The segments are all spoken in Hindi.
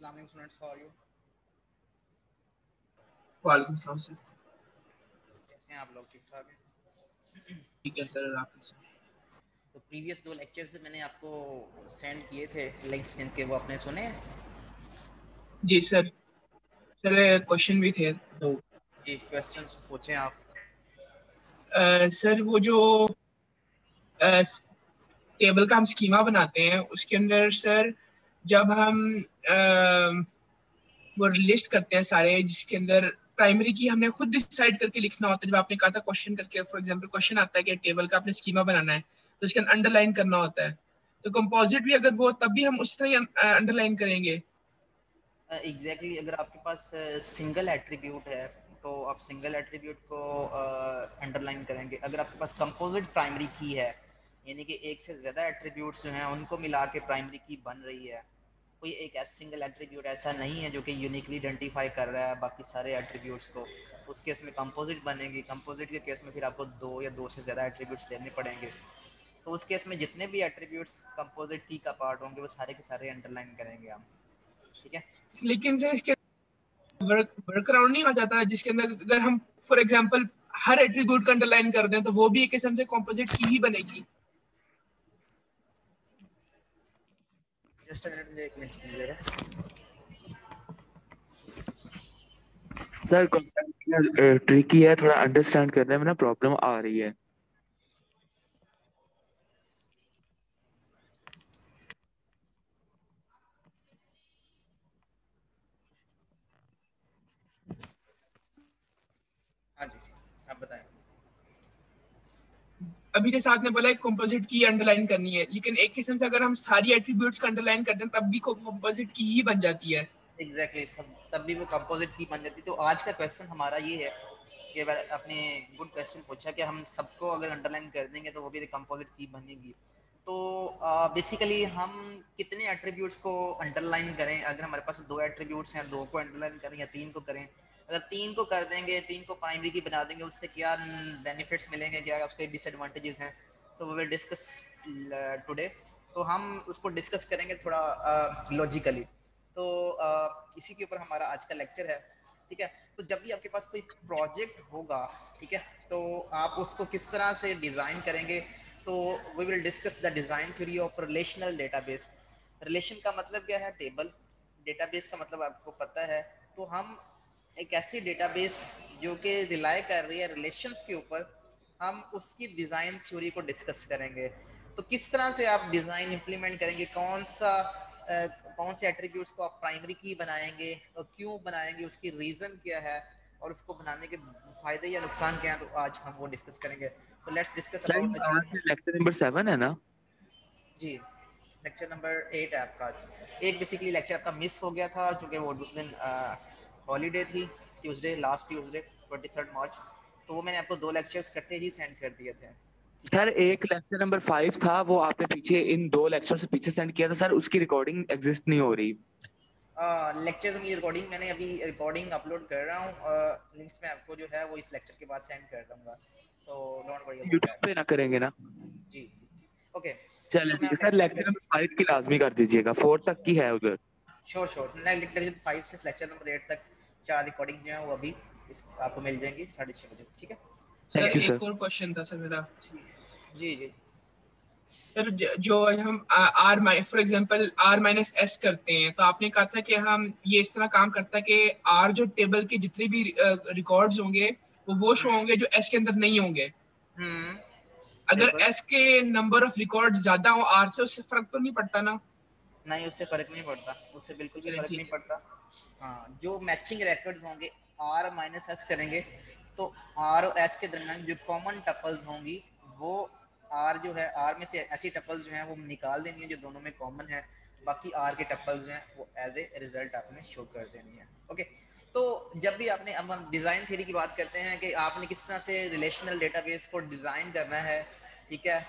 अस्सलाम वालेकुम स्टूडेंट्स, हाउ आर यू? वालेकुम सलाम सर। कैसे हैं आप लोग? ठीक ठाक हैं? ठीक है सर, आप कैसे? तो प्रीवियस दो लेक्चर्स मैंने आपको सेंड किए थे लिंक्स, जिनके वो आपने सुने हैं? जी सर। सर क्वेश्चन भी थे दो। ये क्वेश्चंस पूछें आप। सर वो जो टेबल का हम स्कीमा बनाते हैं उसके अंदर सर, जब हम वो लिस्ट करते हैं सारे, जिसके अंदर प्राइमरी की हमने खुद डिसाइड करके लिखना होता है। जब आपने कहा था क्वेश्चन करके, फॉर एग्जांपल क्वेश्चन आता है कि टेबल का आपने स्कीमा बनाना है तो इसके अंदर अंडरलाइन करना होता है। तो कंपोजिट भी अगर वो, तब भी हम उस तरह अंडरलाइन करेंगे। एग्जैक्टली अगर आपके पास सिंगल एट्रीब्यूट है तो आप सिंगल एट्रीब्यूट को अंडरलाइन करेंगे। अगर आपके पास कंपोजिट प्राइमरी की है, यानी कि एक से ज़्यादा एट्रीब्यूट्स जो हैं उनको मिला के प्राइमरी की बन रही है, कोई एक सिंगल एट्रीब्यूट ऐसा नहीं है जो कि यूनिकली आइडेंटिफाई कर रहा है बाकी सारे एट्रीब्यूट्स को, उस केस में कंपोजिट बनेगी। कंपोजिट के केस में फिर आपको दो या दो से ज़्यादा एट्रीब्यूट्स लेने पड़ेंगे। तो उस केस में जितने भी एट्रीब्यूट्स कंपोजिट की का पार्ट होंगे वो सारे के सारे अंडरलाइन करेंगे हम। ठीक है? लेकिन सर इसके वर्क अराउंड नहीं हो जाता जिसके अंदर अगर हम फॉर एग्जांपल हर एट्रीब्यूट का अंडरलाइन कर दें तो वो भी एक किस्म से कॉम्पोजिट की ही बनेगी। जस्ट अ मिनट, मुझे एक मिनट दीजिएगा। सर कॉन्सेप्ट ट्रिकी है, थोड़ा अंडरस्टैंड करने में ना प्रॉब्लम आ रही है। हाँ जी, आप बताएं। अभी जैसे आपने बोला एक कंपोजिट की अंडरलाइन करनी है, लेकिन एक किस्म से अगर हम सारी एट्रीब्यूट्स का अंडरलाइन कर दें तब भी कंपोजिट की ही बन जाती है। एग्जैक्टली सब तब भी वो कंपोजिट की बन जाती। तो आज का क्वेश्चन हमारा ये है कि आपने गुड क्वेश्चन पूछा कि हम सबको अगर अंडरलाइन कर देंगे तो वो भी कंपोजिट की बनेगी। तो बेसिकली हम कितने एट्रीब्यूट्स को अंडरलाइन करें? अगर हमारे पास दो एट्रीब्यूट्स हैं, दो को अंडरलाइन करें या तीन को करें? अगर तीन को कर देंगे, तीन को प्राइमरी की बना देंगे, उससे क्या बेनिफिट्स मिलेंगे, क्या उसके डिसएडवांटेजेस हैं? So we will discuss today. तो हम उसको डिस्कस करेंगे थोड़ा लॉजिकली। तो इसी के ऊपर हमारा आज का लेक्चर है। ठीक है? तो जब भी आपके पास कोई प्रोजेक्ट होगा, ठीक है, तो आप उसको किस तरह से डिज़ाइन करेंगे? तो we will discuss the design theory of relational database. Relation का मतलब क्या है? टेबल। डेटाबेस का मतलब आपको पता है। तो हम एक ऐसी डेटाबेस जो कि रिलाई कर रही है रिलेशंस के ऊपर, हम उसकी डिज़ाइन थ्योरी को डिस्कस करेंगे। तो किस तरह से आप डिज़ाइन इंप्लीमेंट करेंगे, कौन से एट्रीब्यूट्स को आप प्राइमरी की बनाएंगे और क्यों बनाएंगे, उसकी रीज़न क्या है और उसको बनाने के फ़ायदे या नुकसान क्या हैं, तो आज हम वो डिस्कस करेंगे। तो let's discuss sir about the. आज लेक्चर नंबर 7 है ना? जी, लेक्चर नंबर 8 है आपका। एक बेसिकली लेक्चर आपका मिस हो गया था क्योंकि वो उस दिन हॉलीडे थी, ट्यूसडे, लास्ट ट्यूसडे 23 मार्च। तो वो मैंने आपको दो लेक्चर्स इकट्ठे ही सेंड कर दिए थे। ठीक है? सर एक लेक्चर नंबर 5 था, वो आपने पीछे इन दो लेक्चर से पीछे सेंड किया था सर, उसकी रिकॉर्डिंग एग्जिस्ट नहीं हो रही। लेक्चर्स की रिकॉर्डिंग मैंने अभी रिकॉर्डिंग अपलोड कर रहा हूँ। लिंक्स में आपको जो है वो इस लेक्चर के बाद सेंड कर दूंगा, तो don't worry about YouTube that. पे ना करेंगे ना? जी, ओके। चलिए तो मैं ठीक है आप सर, लेक्चर, लेक्चर नंबर 5 की लाजमी कर दीजिएगा, 4 तक की है उधर। श्योर श्योर, लेक्चर 5 से लेक्चर नंबर 8 तक 4 रिकॉर्डिंग जो है वो अभी इस आपको मिल जाएंगी 6:30 बजे। ठीक है? Sir thank you sir. एक और क्वेश्चन था सर मेरा। जी जी। सर जो हम R for example R minus S करते हैं, तो आपने कहा था कि हम ये इस तरह काम करता है कि आर जो टेबल के जितने भी रिकॉर्ड्स होंगे वो शो होंगे जो एस के अंदर नहीं होंगे। हम्म, अगर बिल्कुल। एस के नंबर ऑफ रिकॉर्ड्स ज्यादा हो आर से, उससे फर्क तो नहीं पड़ता ना? नहीं, उससे फर्क नहीं पड़ता, उससे बिल्कुल भी चलिए फर्क नहीं ठीक है। पड़ता। हाँ, जो मैचिंग रिकॉर्ड्स होंगे, आर माइनस एस करेंगे तो आर और एस के दरमियान जो कॉमन टपल्स होंगी वो आर जो है, आर में से ऐसी टपल्स जो हैं वो निकाल देनी है जो दोनों में कॉमन है। बाकी आर के टपल्स जो हैं वो एज ए रिजल्ट आपने शो कर देनी है। ओके? तो जब भी आपने, अब हम डिज़ाइन थ्योरी की बात करते हैं कि आपने किस तरह से रिलेशनल डेटाबेस को डिज़ाइन करना है। ठीक है?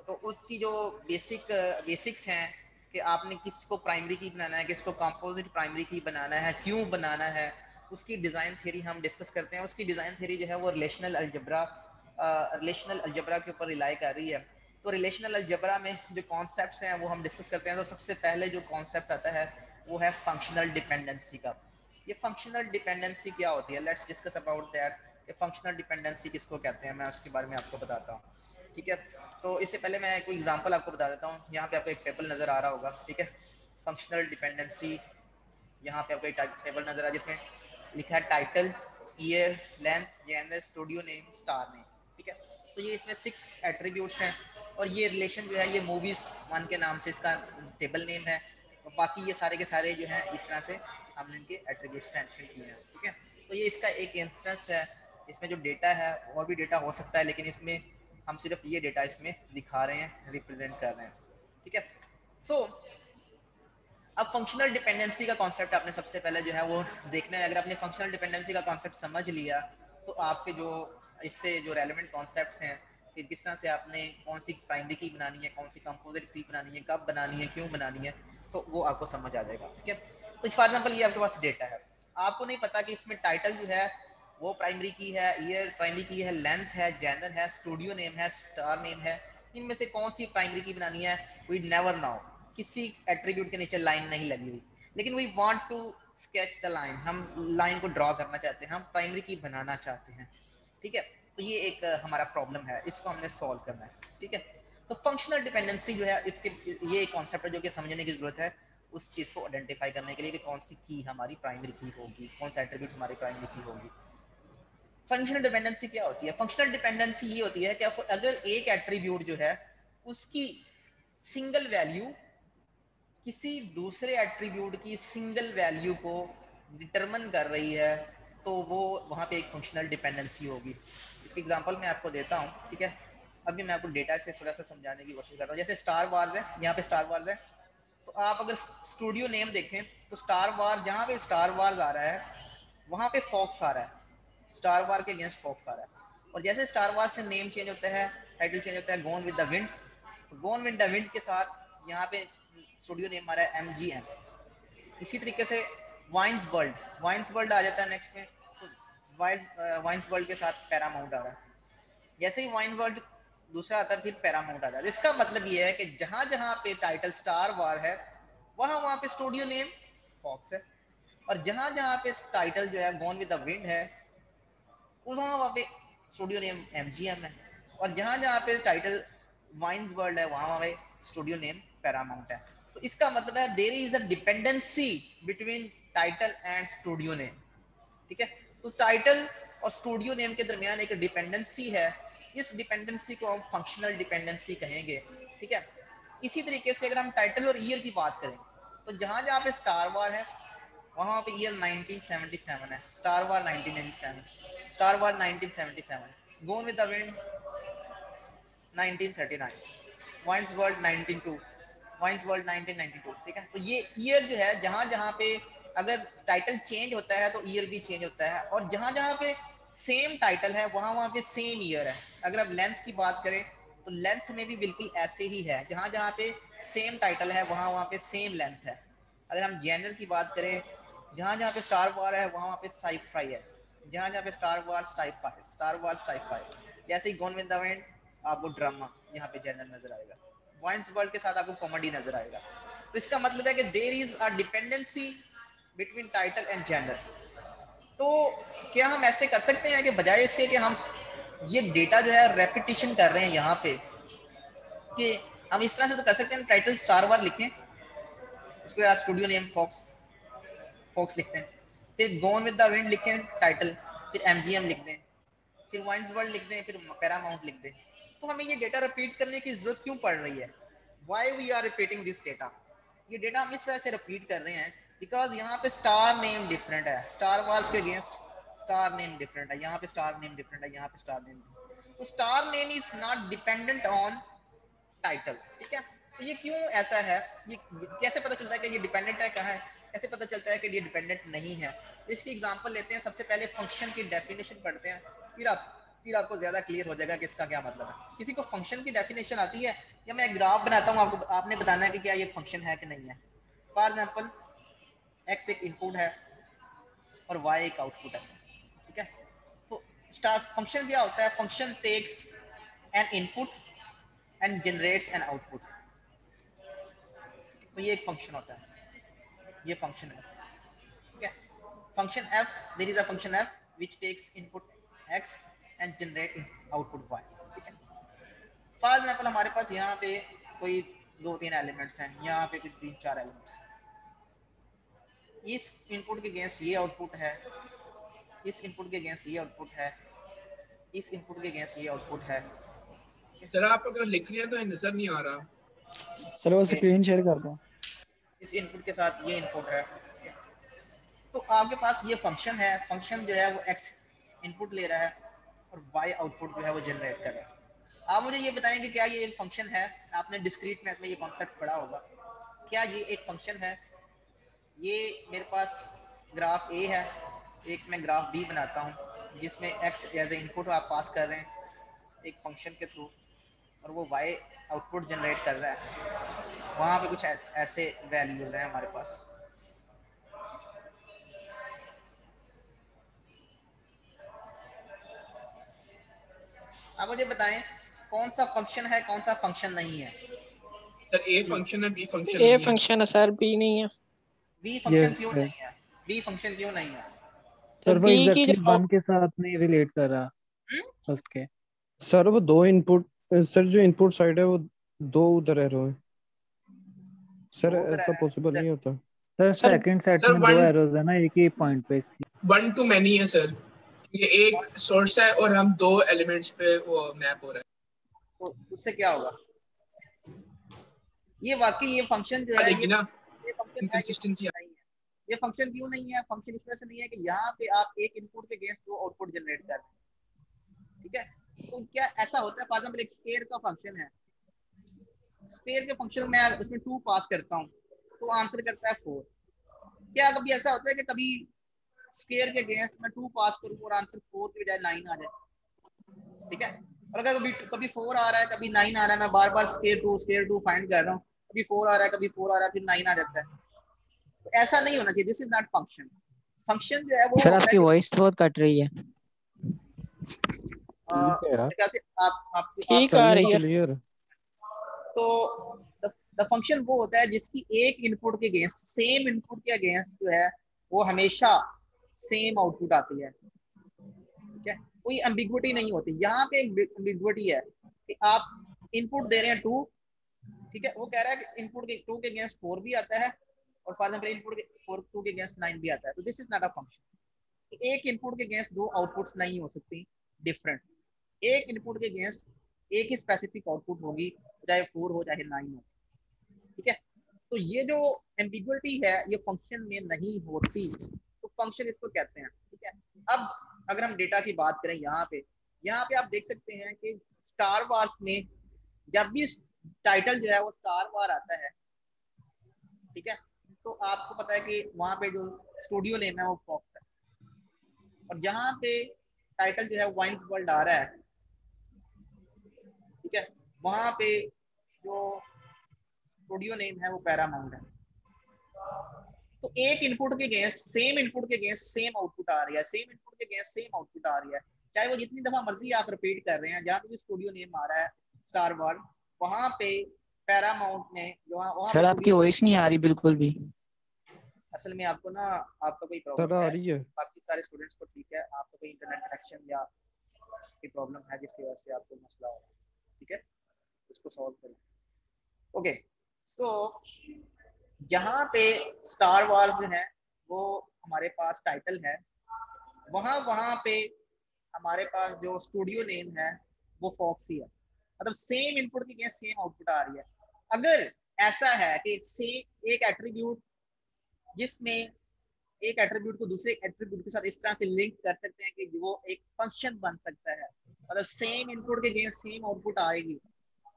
तो उसकी जो बेसिक्स हैं कि आपने किसको प्राइमरी की बनाना है, किसको कंपोजिट प्राइमरी की बनाना है, क्यों बनाना है, उसकी डिज़ाइन थ्योरी हम डिस्कस करते हैं। उसकी डिज़ाइन थ्योरी जो है वो रिलेशनल अलजबरा के ऊपर रिलाई कर रही है। तो रिलेशनल अलजबरा में जो कॉन्सेप्ट्स हैं वो हम डिस्कस करते हैं। तो सबसे पहले जो कॉन्सेप्ट आता है वो है फंक्शनल डिपेंडेंसी का। ये फंक्शनल डिपेंडेंसी क्या होती है, लेट्स डिस्कस अबाउट दैट कि फंक्शनल डिपेंडेंसी किसको कहते हैं, मैं उसके बारे में आपको बताता हूँ। ठीक है, तो इससे पहले मैं कोई एग्जांपल आपको बता देता हूँ। यहाँ पे आपको एक टेबल नज़र आ रहा होगा, ठीक है, फंक्शनल डिपेंडेंसी। यहाँ पे आपको एक टेबल नज़र आ रहा है जिसमें लिखा है title, year, length, genre, studio name, star name. ठीक है, तो ये इसमें 6 एट्रीब्यूट्स हैं और ये रिलेशन जो है ये मूवीज़ वन के नाम से इसका टेबल नेम है, और बाकी ये सारे के सारे जो हैं इस तरह से हमने इनके एट्रीब्यूट्स मेंशन किए हैं। ठीक है, तो ये इसका एक इंस्टेंस है। इसमें जो डेटा है और भी डेटा हो सकता है, लेकिन इसमें हम सिर्फ ये डेटा इसमें दिखा रहे हैं, रिप्रेजेंट कर रहे हैं। ठीक है, सो अब फंक्शनल डिपेंडेंसी का कॉन्सेप्ट आपने सबसे पहले जो है वो देखना है। अगर आपने फंक्शनल डिपेंडेंसी का कॉन्सेप्ट समझ लिया तो आपके जो इससे जो रेलेवेंट कॉन्सेप्ट्स हैं कि किस तरह से आपने कौन सी प्राइमरी की बनानी है, कौन सी कंपोजिट की बनानी है, कब बनानी है, क्यों बनानी है, तो वो आपको समझ आ जाएगा। ठीक है, तो फॉर एग्जाम्पल ये आपके पास डेटा है, आपको नहीं पता कि इसमें टाइटल जो है वो प्राइमरी की है, ईयर प्राइमरी की है, लेंथ है, जेंडर है, स्टूडियो नेम है, स्टार नेम है, इनमें से कौन सी प्राइमरी की बनानी है, वी नेवर नो। किसी एट्रीब्यूट के नीचे लाइन नहीं लगी हुई, लेकिन we want to sketch the line, हम लाइन को ड्रॉ करना चाहते हैं, हम प्राइमरी की बनाना चाहते हैं। ठीक है, तो ये एक हमारा प्रॉब्लम है, इसको हमने सॉल्व करना है। ठीक है, तो फंक्शनल डिपेंडेंसी जो है इसके ये एक कॉन्सेप्ट है जो कि समझने की जरूरत है उस चीज़ को आइडेंटिफाई करने के लिए कि कौन सी की हमारी प्राइमरी की होगी, कौन सा एट्रीब्यूट हमारी प्राइमरी की होगी। फंक्शनल डिपेंडेंसी क्या होती है? फंक्शनल डिपेंडेंसी ये होती है कि अगर एक एट्रीब्यूट जो है उसकी सिंगल वैल्यू किसी दूसरे एट्रीब्यूट की सिंगल वैल्यू को डिटरमिन कर रही है, तो वो वहाँ पे एक फंक्शनल डिपेंडेंसी होगी। इसकी एग्जांपल मैं आपको देता हूँ। ठीक है, अभी मैं आपको डेटा से थोड़ा सा समझाने की कोशिश कर रहा हूँ। जैसे स्टार वार्स है, यहाँ पे स्टार वार्स है, तो आप अगर स्टूडियो नेम देखें तो स्टार वार, जहाँ पे स्टार वार्स आ रहा है वहाँ पे फॉक्स आ रहा है, स्टार वार के अगेंस्ट फॉक्स आ रहा है। और जैसे स्टार वार से नेम चेंज होता है, टाइटल चेंज होता है, गोन विद द विंड, तो गोन विद द विंड के साथ यहाँ पे स्टूडियो नेम आ रहा है MGM। इसी तरीके से वाइन्स वर्ल्ड, वाइन्स वर्ल्ड आ जाता है नेक्स्ट में, तो वाइन्स वर्ल्ड के साथ पैरामाउंट आ रहा है। जैसे ही वाइन वर्ल्ड दूसरा आता है फिर पैरामाउंट आता है। इसका मतलब ये है कि जहां जहां पे टाइटल स्टार वार है वहां वहां पे स्टूडियो नेम फॉक्स है, और जहां जहां पे टाइटल जो है गॉन विद द विंड है वहां वहां पे स्टूडियो नेम MGM है, और जहां जहां पे टाइटल वाइन्स वर्ल्ड है वहां वहां पे स्टूडियो नेम पैरामाउंट है। तो इसका मतलब है there is a dependency between title and studio name. ठीक है, तो टाइटल और स्टूडियो नेम के दरमियान एक डिपेंडेंसी है, इस डिपेंडेंसी को हम फंक्शनल डिपेंडेंसी कहेंगे। ठीक है, इसी तरीके से अगर हम टाइटल और ईयर की बात करें तो जहां जहां पे स्टार वार है वहां पे ईयर 1977 है, Star War 1997, Star War 1977, Gone with the Wind 1939, Wayne's World 1902, Wayne's World 1992। ठीक है, तो ये ईयर जो है जहां जहां पे अगर टाइटल चेंज होता है तो ईयर भी चेंज होता है, और जहां जहां पे सेम टाइटल है वहां वहां पे सेम ईयर है। अगर आप लेंथ की बात करें तो लेंथ में भी बिल्कुल ऐसे ही है, जहां जहां पे सेम टाइटल है वहां वहां पे सेम लेंथ है। अगर हम जेनर की बात करें, जहां जहां पे स्टार वार है वहां वहां पे साइफाई है, जहां जहां पे स्टार वार स्टाइफाई, स्टार वार स्टाइफाई। जैसे he gone with the wind आपको ड्रामा यहाँ पे जेनर नजर आएगा, वाइन्स वर्ल्ड के साथ आपको कॉमेडी नजर आएगा। तो इसका मतलब है कि there is a dependency between title and genre. तो क्या हम ऐसे कर सकते हैं कि बजाय इसके कि हम ये डेटा जो है रेपिटेशन कर रहे हैं यहाँ पे, कि हम इस तरह से तो कर सकते हैं टाइटल स्टार वार लिखें, उसके बाद स्टूडियो नेम फॉक्स, फॉक्स लिखते हैं, फिर गोन विद द विंड लिखें टाइटल, फिर MGM लिख दें, फिर वाइन्स वर्ल्ड लिख दें, फिर पैरामाउंट लिख दें। तो हमें ये डेटा रिपीट करने की जरूरत क्यों पड़ रही है? Why we are repeating this data? ये डेटा हम इस वजह से रिपीट कर रहे हैं बिकॉज यहाँ पे स्टार नेम डिफरेंट है, स्टार वार्स के अगेंस्ट स्टार नेम डिफरेंट है, यहाँ पे स्टार नेम डिफरेंट है, यहाँ पे स्टार नेम, तो star name is not dependent on title. ठीक है, तो ये क्यों ऐसा है, ये कैसे पता चलता है कि ये डिपेंडेंट है, कहाँ है, कैसे पता चलता है कि ये डिपेंडेंट नहीं है? इसकी एग्जांपल लेते हैं। सबसे पहले फंक्शन की डेफिनेशन पढ़ते हैं, फिर आपको ज्यादा क्लियर हो जाएगा कि इसका क्या मतलब है। किसी को फंक्शन की डेफिनेशन आती है, या मैं ग्राफ बनाता हूँ आपको, आपने बताना है कि क्या ये फंक्शन है कि नहीं है। फॉर एग्जाम्पल एक्स एक इनपुट है और वाई एक आउटपुट है। ठीक है, तो स्टार फंक्शन क्या होता है? Function takes an input and generates an output, तो ये एक फंक्शन होता है। ये फंक्शन एफ, ठीक है। Function F, there is a function F which takes input x and generate output y, ठीक है। फॉर एग्जांपल हमारे पास यहाँ पे कोई 2-3 एलिमेंट्स हैं, यहाँ पे कुछ 3-4 एलिमेंट्स हैं। इस इनपुट के अगेंस्ट ये आउटपुट है, इस इनपुट के अगेंस्ट ये आउटपुट है, इस इनपुट के अगेंस्ट ये आउटपुट है। जरा आप अगर लिख रहे हैं तो नजर नहीं आ रहा सर वो स्क्रीन शेयर कर दो। इस इनपुट के साथ ये इनपुट है, तो आपके पास ये फंक्शन है, फंक्शन जो है वो x इनपुट ले रहा है और y आउटपुट जो है वो जनरेट कर रहा है। आप मुझे ये बताएं कि क्या ये एक फंक्शन है? आपने डिस्क्रीट मैथ में ये कॉन्सेप्ट पढ़ा होगा, क्या ये एक फंक्शन है? ये मेरे पास ग्राफ A है, एक मैं ग्राफ B बनाता हूँ जिसमें x एज ए इनपुट आप पास कर रहे हैं एक फंक्शन के थ्रू, और वो y आउटपुट जनरेट कर रहा है। वहाँ पे कुछ ऐसे वैल्यूज हैं हमारे पास। आप मुझे बताएं कौन सा फंक्शन है, कौन सा फंक्शन नहीं है? सर ए फंक्शन है, बी फंक्शन ए नहीं है। फंक्शन है सर, बी नहीं है। बी फंक्शन क्यों नहीं है? बी फंक्शन क्यों नहीं है? तो सर वो बी की एग्जैक्टली जो 1 के साथ नहीं रिलेट कर रहा फर्स्ट के। सर वो दो इनपुट, सर जो इनपुट साइड है वो दो उधर एरो है सर, दो उधर ऐसा है। पॉसिबल नहीं होता। Sir sir- second set sir में 2 एरोज है ना एक ही पॉइंट पे, इसलिए 1 to many है सर, ये एक सोर्स है और हम 2 एलिमेंट्स पे वो मैप हो रहा है। तो उससे क्या होगा? ये वाकई ये फंक्शन जो है, लेकिन ना ये फंक्शन है, इनकंसिस्टेंसी नहीं है। ये फंक्शन क्यों नहीं है? फंक्शन इस वजह से नहीं है कि यहाँ पे आप एक इनपुट के अगेंस्ट 2 आउटपुट जनरेट कर रहे हैं, ठीक है। तो क्या ऐसा होता है, फॉर एग्जांपल एक स्क्वायर का फंक्शन है, स्क्वायर के फंक्शन में उसमें 2 पास करता हूँ तो आंसर करता है 4। क्या कभी ऐसा होता है कि कभी स्क्वायर के अगेंस्ट मैं 2 पास करूँ और आंसर 4 की बजाय 9 आ जाए, ठीक है। और अगर कभी 4 आ रहा है, कभी 9 आ रहा है, मैं बार बार स्क्वायर 2 फाइंड कर रहा हूँ, कभी 4 आ रहा है, कभी 4 आ रहा है, फिर 9 आ जाता है। तो ऐसा नहीं होना चाहिए, this is not function. Function जो है वो सर होता आपकी है वॉइस बहुत कट रही है। क्या से आप ठीक आ रही है। क्लियर। तो द फंक्शन वो होता है जिसकी एक इनपुट के अगेंस्ट, सेम इनपुट के अगेंस्ट जो है वो हमेशा सेम आउटपुट आती है, ठीक है। कोई एम्बिगुइटी नहीं होती। यहाँ पे एक एम्बिगुइटी है कि आप इनपुट दे रहे हैं 2, ठीक है, वो कह रहा है कि इनपुट के 2 के अगेंस्ट 4 भी आता है और फॉर एग्जांपल इनपुट के 2 के अगेंस्ट 9 भी आता है। तो this is not a function. एक इनपुट के अगेंस्ट 2 आउटपुट्स नहीं हो सकती डिफरेंट। एक इनपुट के अगेंस्ट एक ही स्पेसिफिक आउटपुट होगी, चाहे 4 हो चाहे 9 हो, ठीक है। तो ये जो एम्बिगुइटी है ये फंक्शन में नहीं होती, तो फंक्शन इसको कहते हैं, ठीक है। अब अगर हम डेटा की बात करें, यहाँ पे आप देख सकते हैं कि स्टार वार्स में जब भी टाइटल जो है वो स्टार वार आता है, ठीक है, तो आपको पता है कि वहां पे जो स्टूडियो नेम है वो फॉक्स है, और जहां पे टाइटल जो है वाइन्स वर्ल्ड आ रहा है, ठीक है, वहां पे जो स्टूडियो नेम है वो पैरामाउंट है। तो एक इनपुट के अगेंस्ट, सेम इनपुट के अगेंस्ट सेम आउटपुट आ रही है, सेम इनपुट के अगेंस्ट सेम आउटपुट आ रही है, चाहे वो जितनी दफा मर्जी आप रिपीट कर रहे हैं। जहाँ पे भी स्टूडियो नेम आ रहा है स्टार वर्ल्ड, वहां पे पैरामाउंट में जो वहां सर आपकी वॉइस नहीं आ रही बिल्कुल भी। असल में आपको ना आपका कोई सर प्रॉब्लम आ है, रही है। बाकी सारे स्टूडेंट्स को ठीक है, आपका कोई इंटरनेट कनेक्शन या कोई प्रॉब्लम है जिसकी वजह से आपको मसला हो रहा है, ठीक है, उसको सॉल्व करें। ओके, सो जहाँ पे स्टार वार्स जो है वो हमारे पास टाइटल है, वहां पे हमारे पास जो स्टूडियो नेम है वो फॉक्सी है, मतलब सेम इनपुट की सेम आउटपुट आ रही है। अगर ऐसा है कि सेम एक एट्रीब्यूट, जिसमें एक एट्रीब्यूट को दूसरे एट्रीब्यूट के साथ इस तरह से लिंक कर सकते हैं कि वो एक फंक्शन बन सकता है, मतलब सेम इनपुट के अगेंस्ट सेम आउटपुट आएगी,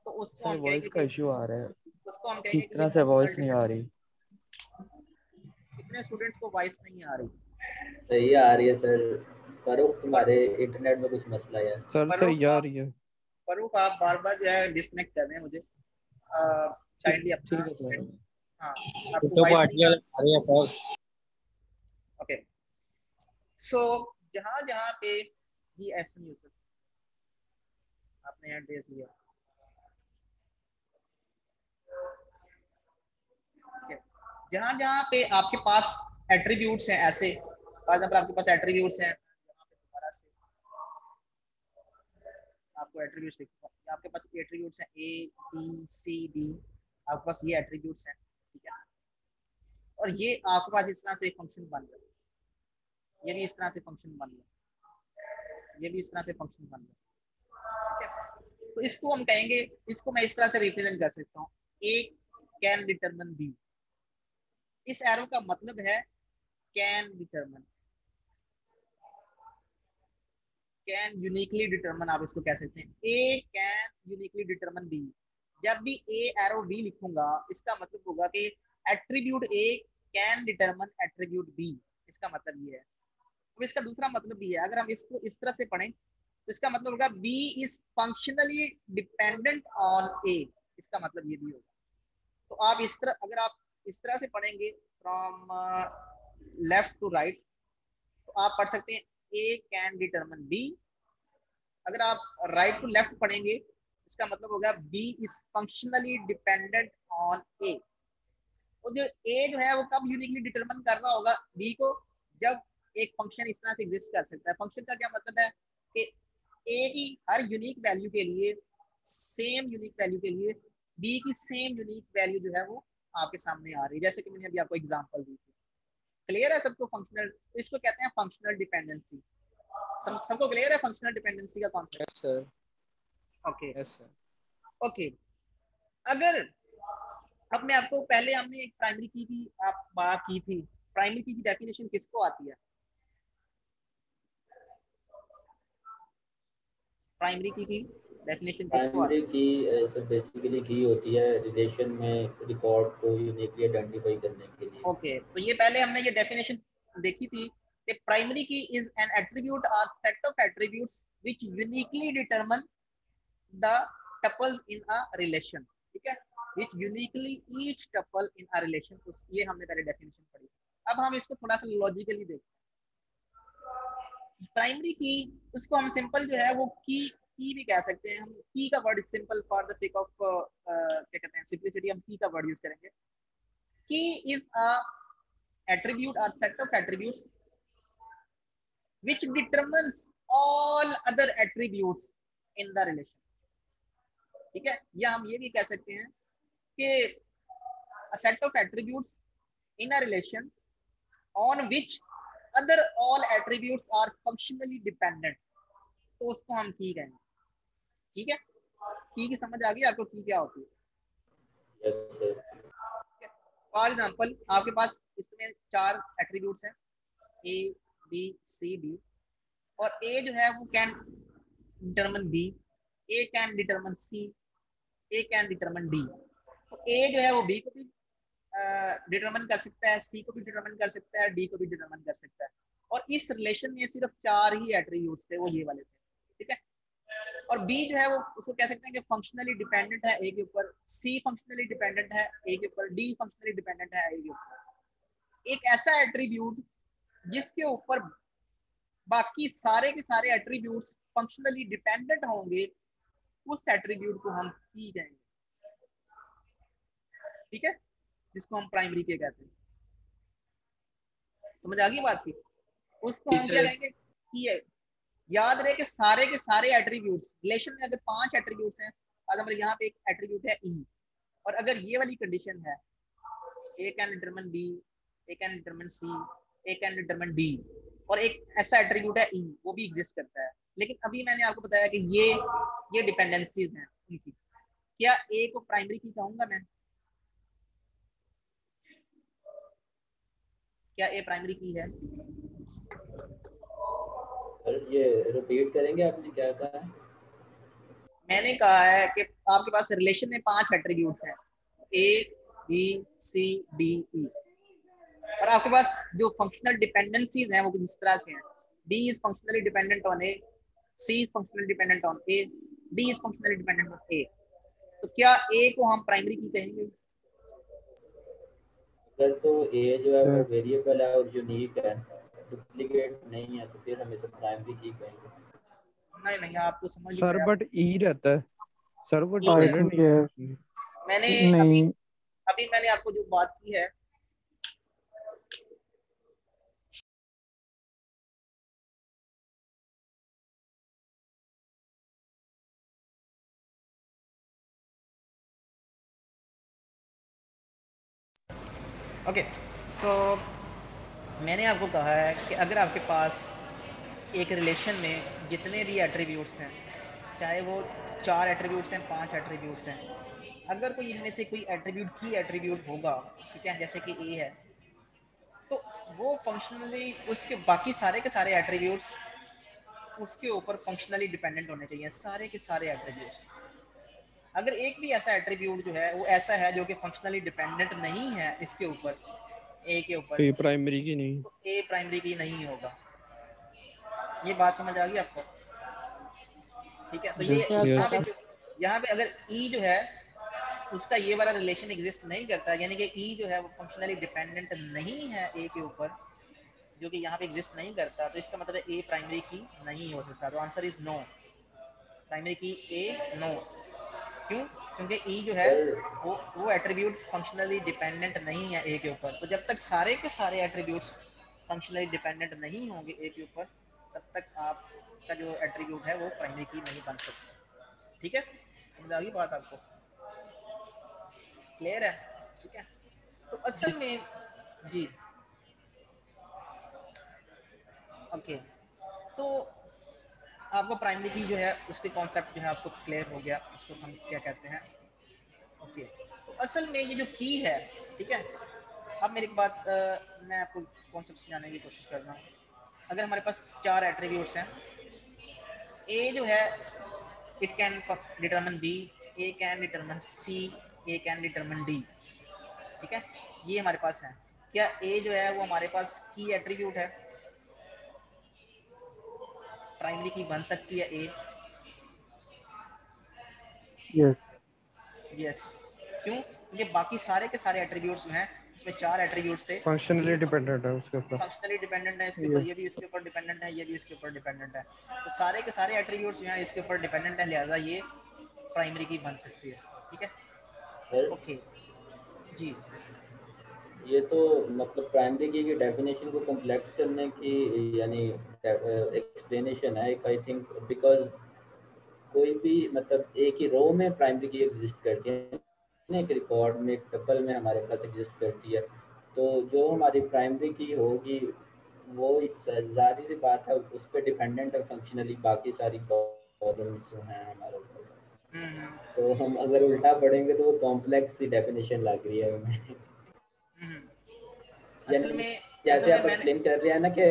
तो उसको सर हम वॉइस का कहेंगे, इशू आ रहा है, उसको हम कहेंगे ठीक कि तरह ये से फंक्शनल वॉइस नहीं आ रही। कितने स्टूडेंट्स को वॉइस नहीं आ रही? सही आ रही है सर। फारूक तुम्हारे इंटरनेट में कुछ मसला है सर सही आ रही है। फरूक आप बार बार जो है डिस्कनेक्ट कर रहे हैं मुझे, काइंडली अपना, ठीक है सर। हाँ आपको वॉइस नहीं आ रही है। ओके, सो जहाँ जहाँ पे ये ऐसा नहीं हो सकता, आपने एड्रेस लिया, जहां जहां पे आपके पास एट्रीब्यूट्स हैं, ऐसे फॉर एग्जांपल आपके पास एट्रीब्यूट्स हैं, यहाँ पे दोबारा से आपको एट्रीब्यूट्स लिखता हूं, आपके पास एट्रीब्यूट्स हैं ए बी सी डी, आपके पास ये एट्रीब्यूट्स हैं, ठीक है। और ये आपके पास इस तरह से फंक्शन बन रहा है, ये भी इस तरह से फंक्शन बन रहा है, ये भी इस तरह से फंक्शन बन रहा है, ठीक है। तो इसको हम कहेंगे, इसको मैं इस तरह से रिप्रेजेंट कर सकता हूँ, ए कैन डिटरमिन बी। इस एरो का मतलब है can determine, can uniquely determine, आप इसको कह सकते हैं A can uniquely determine B. जब भी ए एरो बी लिखूंगा इसका मतलब होगा कि attribute A can determine attribute B, इसका मतलब ये है। अब इसका दूसरा मतलब भी है, अगर हम इसको इस तरफ से पढ़ें तो इसका मतलब होगा B is functionally dependent on A, इसका मतलब ये भी होगा। तो आप इस तरह, अगर आप इस तरह से पढ़ेंगे फ्रॉम लेफ्ट टू राइट, तो आप पढ़ सकते हैं ए कैन डिटरमिन बी। अगर आप राइट टू लेफ्ट पढ़ेंगे इसका मतलब होगा B is functionally dependent on A. तो जो ए जो है वो कब यूनिकली डिटरमिन कर रहा होगा बी को, जब एक फंक्शन इस तरह से एग्जिस्ट कर सकता है। फंक्शन का क्या मतलब है कि ए की हर यूनिक वैल्यू के लिए, सेम यूनिक वैल्यू के लिए बी की सेम यूनिक वैल्यू जो है वो आपके सामने आ रही है, जैसे कि मैंने अभी आपको एग्जांपल दी थी। क्लियर है सबको फंक्शनल? तो इसको कहते हैं फंक्शनल डिपेंडेंसी। सबको क्लियर है फंक्शनल डिपेंडेंसी का concept? Yes sir, okay yes sir. Okay. अगर अब मैं आपको, पहले हमने एक प्राइमरी की थी, आप बात की थी, प्राइमरी की डेफिनेशन किसको आती है? प्राइमरी की डेफिनेशन किसको आती प्राइमरी है? की सर बेसिकली की होती है रिलेशन में रिकॉर्ड को यूनिकली आइडेंटिफाई करने के लिए। ओके, तो ये पहले हमने ये डेफिनेशन देखी थी कि प्राइमरी की इज एन एट्रीब्यूट और set of attributes which uniquely determine the tuples in a relation, ठीक है, which uniquely each tuple in a relation. तो ये हमने पहले डेफिनेशन पढ़ी। अब हम इसको थोड़ा सा लॉजिकली देखते हैं। प्राइमरी की, उसको हम सिंपल जो है वो की भी कह सकते हैं। हम की का word simple for the sake of क्या कहते हैं सिंपलिसिटी, हम की का वर्ड यूज करेंगे। की is a attribute or set of attributes which determines all other attributes in the relation, ठीक है। या हम ये भी कह सकते हैं कि a set of attributes in a relation on which other all attributes are functionally dependent, तो उसको हम की कहेंगे, ठीक है। की समझ आ गई आपको की क्या होती है? Yes sir. फॉर एग्जांपल आपके पास इसमें 4 एट्रीब्यूट्स हैं, ए बी सी डी, और ए जो है वो can determine B, A can determine C, A can determine D. तो ए जो है वो बी को भी डिटरमिन कर सकता है, सी को भी डिटरमिन कर सकता है, डी को भी डिटरमिन कर सकता है। और इस रिलेशन में सिर्फ 4 ही एट्रीब्यूट्स थे, वो ये वाले थे, ठीक है। और बी जो है वो उसको कह सकते हैं कि फंक्शनली डिपेंडेंट है ए के ऊपर, सी फंक्शनली डिपेंडेंट है ए के ऊपर, डी फंक्शनली डिपेंडेंट है ए के ऊपर। एक ऐसा एट्रीब्यूट जिसके ऊपर बाकी सारे के सारे एट्रीब्यूट्स फंक्शनली डिपेंडेंट होंगे, उस एट्रीब्यूट को हम की कहेंगे, ठीक है, जिसको हम प्राइमरी के कहते हैं। समझ आ गई बात की? उसको हम क्या कहेंगे? की है। याद रहे कि सारे के सारे एट्रीब्यूट्स रिलेशन में, अगर 5 एट्रीब्यूट्स हैं, अगर यहाँ पे एक एट्रीब्यूट है ई, और अगर ये वाली कंडीशन है A can determine B, A can determine C, A can determine D, और एक ऐसा एट्रीब्यूट है ई, वो भी एग्जिस्ट करता है। लेकिन अभी मैंने आपको बताया कि ये डिपेंडेंसीज हैं उनकी। क्या ए को प्राइमरी की कहूंगा मैं? क्या ए प्राइमरी की है? सर ये रिपीट करेंगे, आपने क्या कहा है? मैंने कहा है कि आपके पास रिलेशन में 5 एट्रीब्यूट्स हैं, ए बी सी डी ई, और आपके पास जो फंक्शनल डिपेंडेंसीज हैं वो किस तरह से हैं? D is functionally dependent on A, C is functionally dependent on A, D is functionally dependent on A. तो क्या ए को हम प्राइमरी की कहेंगे? अगर तो ए जो है वो वेरिएबल है और यूनिक है, डुप्लीकेट नहीं है, तो फिर हम इसे प्राइमरी की कहेंगे। नहीं, आप तो समझ सर गए। बट ई रहता है सर, वो ई डिपेंडेंट नहीं है। मैंने नहीं, अभी मैंने आपको जो बात की है ओके, सो मैंने आपको कहा है कि अगर आपके पास एक रिलेशन में जितने भी एट्रीब्यूट्स हैं, चाहे वो 4 एट्रीब्यूट्स हैं, 5 एट्रीब्यूट्स हैं, अगर कोई इनमें से कोई एट्रीब्यूट की एट्रीब्यूट होगा, ठीक है, जैसे कि ए है, तो वो फंक्शनली उसके बाकी सारे के सारे एट्रीब्यूट्स उसके ऊपर फंक्शनली डिपेंडेंट होने चाहिए, सारे के सारे एट्रीब्यूट्स। अगर एक भी ऐसा एट्रीब्यूट जो है वो ऐसा है जो कि फंक्शनली डिपेंडेंट नहीं है इसके ऊपर, ए के ऊपर, तो ये प्राइमरी की नहीं। तो ए प्राइमरी की नहीं होगा। ये बात समझ आ गई आपको? ठीक है, तो ये यस। यहाँ पे अगर ई जो है उसका ये वाला रिलेशन एग्जिस्ट नहीं करता, यानी कि ई जो है वो फंक्शनली डिपेंडेंट नहीं है ए के ऊपर, जो कि यहाँ पे एग्जिस्ट नहीं करता, तो इसका मतलब ए प्राइमरी की नहीं हो सकता। तो आंसर इज नो, प्राइमरी की ए नो। क्यों? क्योंकि ई जो है वो एट्रीब्यूट फंक्शनली डिपेंडेंट नहीं है ए के ऊपर। तो जब तक सारे के सारे एट्रीब्यूट्स फंक्शनली डिपेंडेंट नहीं होंगे ए के ऊपर, तब तक आपका जो एट्रीब्यूट है वो प्राइमरी की नहीं बन सकता। ठीक है, समझ आ गई बात आपको? क्लियर है? ठीक है, तो असल में जी ओके, सो आपको प्राइमरी की जो है उसके कॉन्सेप्ट जो है आपको क्लियर हो गया, उसको हम क्या कहते हैं। ओके, तो असल में ये जो की है, ठीक है, अब मेरी बात मैं आपको कॉन्सेप्ट समझाने की कोशिश कर रहा हूँ। अगर हमारे पास 4 एट्रीब्यूट्स हैं, ए जो है it can determine B, A can determine C, A can determine D. ठीक है, ये हमारे पास है। क्या ए जो है वो हमारे पास की एट्रीब्यूट है? प्राइमरी की बन सकती है ए? यस। यस। क्यों? क्योंकि बाकी सारे के सारे एट्रीब्यूट्स जो हैं, इसमें 4 एट्रीब्यूट्स थे, फंक्शनली डिपेंडेंट है उसके ऊपर। फंक्शनली डिपेंडेंट है इसके ऊपर, ये भी इसके ऊपर डिपेंडेंट है, ये भी इसके ऊपर डिपेंडेंट है। तो सारे के सारे एट्रीब्यूट्स जो हैं इसके ऊपर डिपेंडेंट है, लिहाजा ये प्राइमरी की बन सकती है। ठीक है, सर ओके जी। ये तो मतलब प्राइमरी की डेफिनेशन को कॉम्प्लेक्स करने की यानी एक्सप्लेनेशन है एक, आई थिंक, बिकॉज कोई भी मतलब एक ही रो में प्राइमरी की एग्जिस्ट करती है, एक रिकॉर्ड में एक टपल में हमारे पास एग्जिस्ट करती है, तो जो हमारी प्राइमरी की होगी वो जाहिर सी बात है उस पर डिपेंडेंट है फंक्शनली बाकी सारी कॉलम्स जो हैं हमारे पास। तो हम अगर उल्टा पढ़ेंगे तो वो कॉम्प्लेक्स सी डेफिनेशन लग रही है हमें। असल में जैसे आप एक्सप्लेन कर रहे हैं ना कि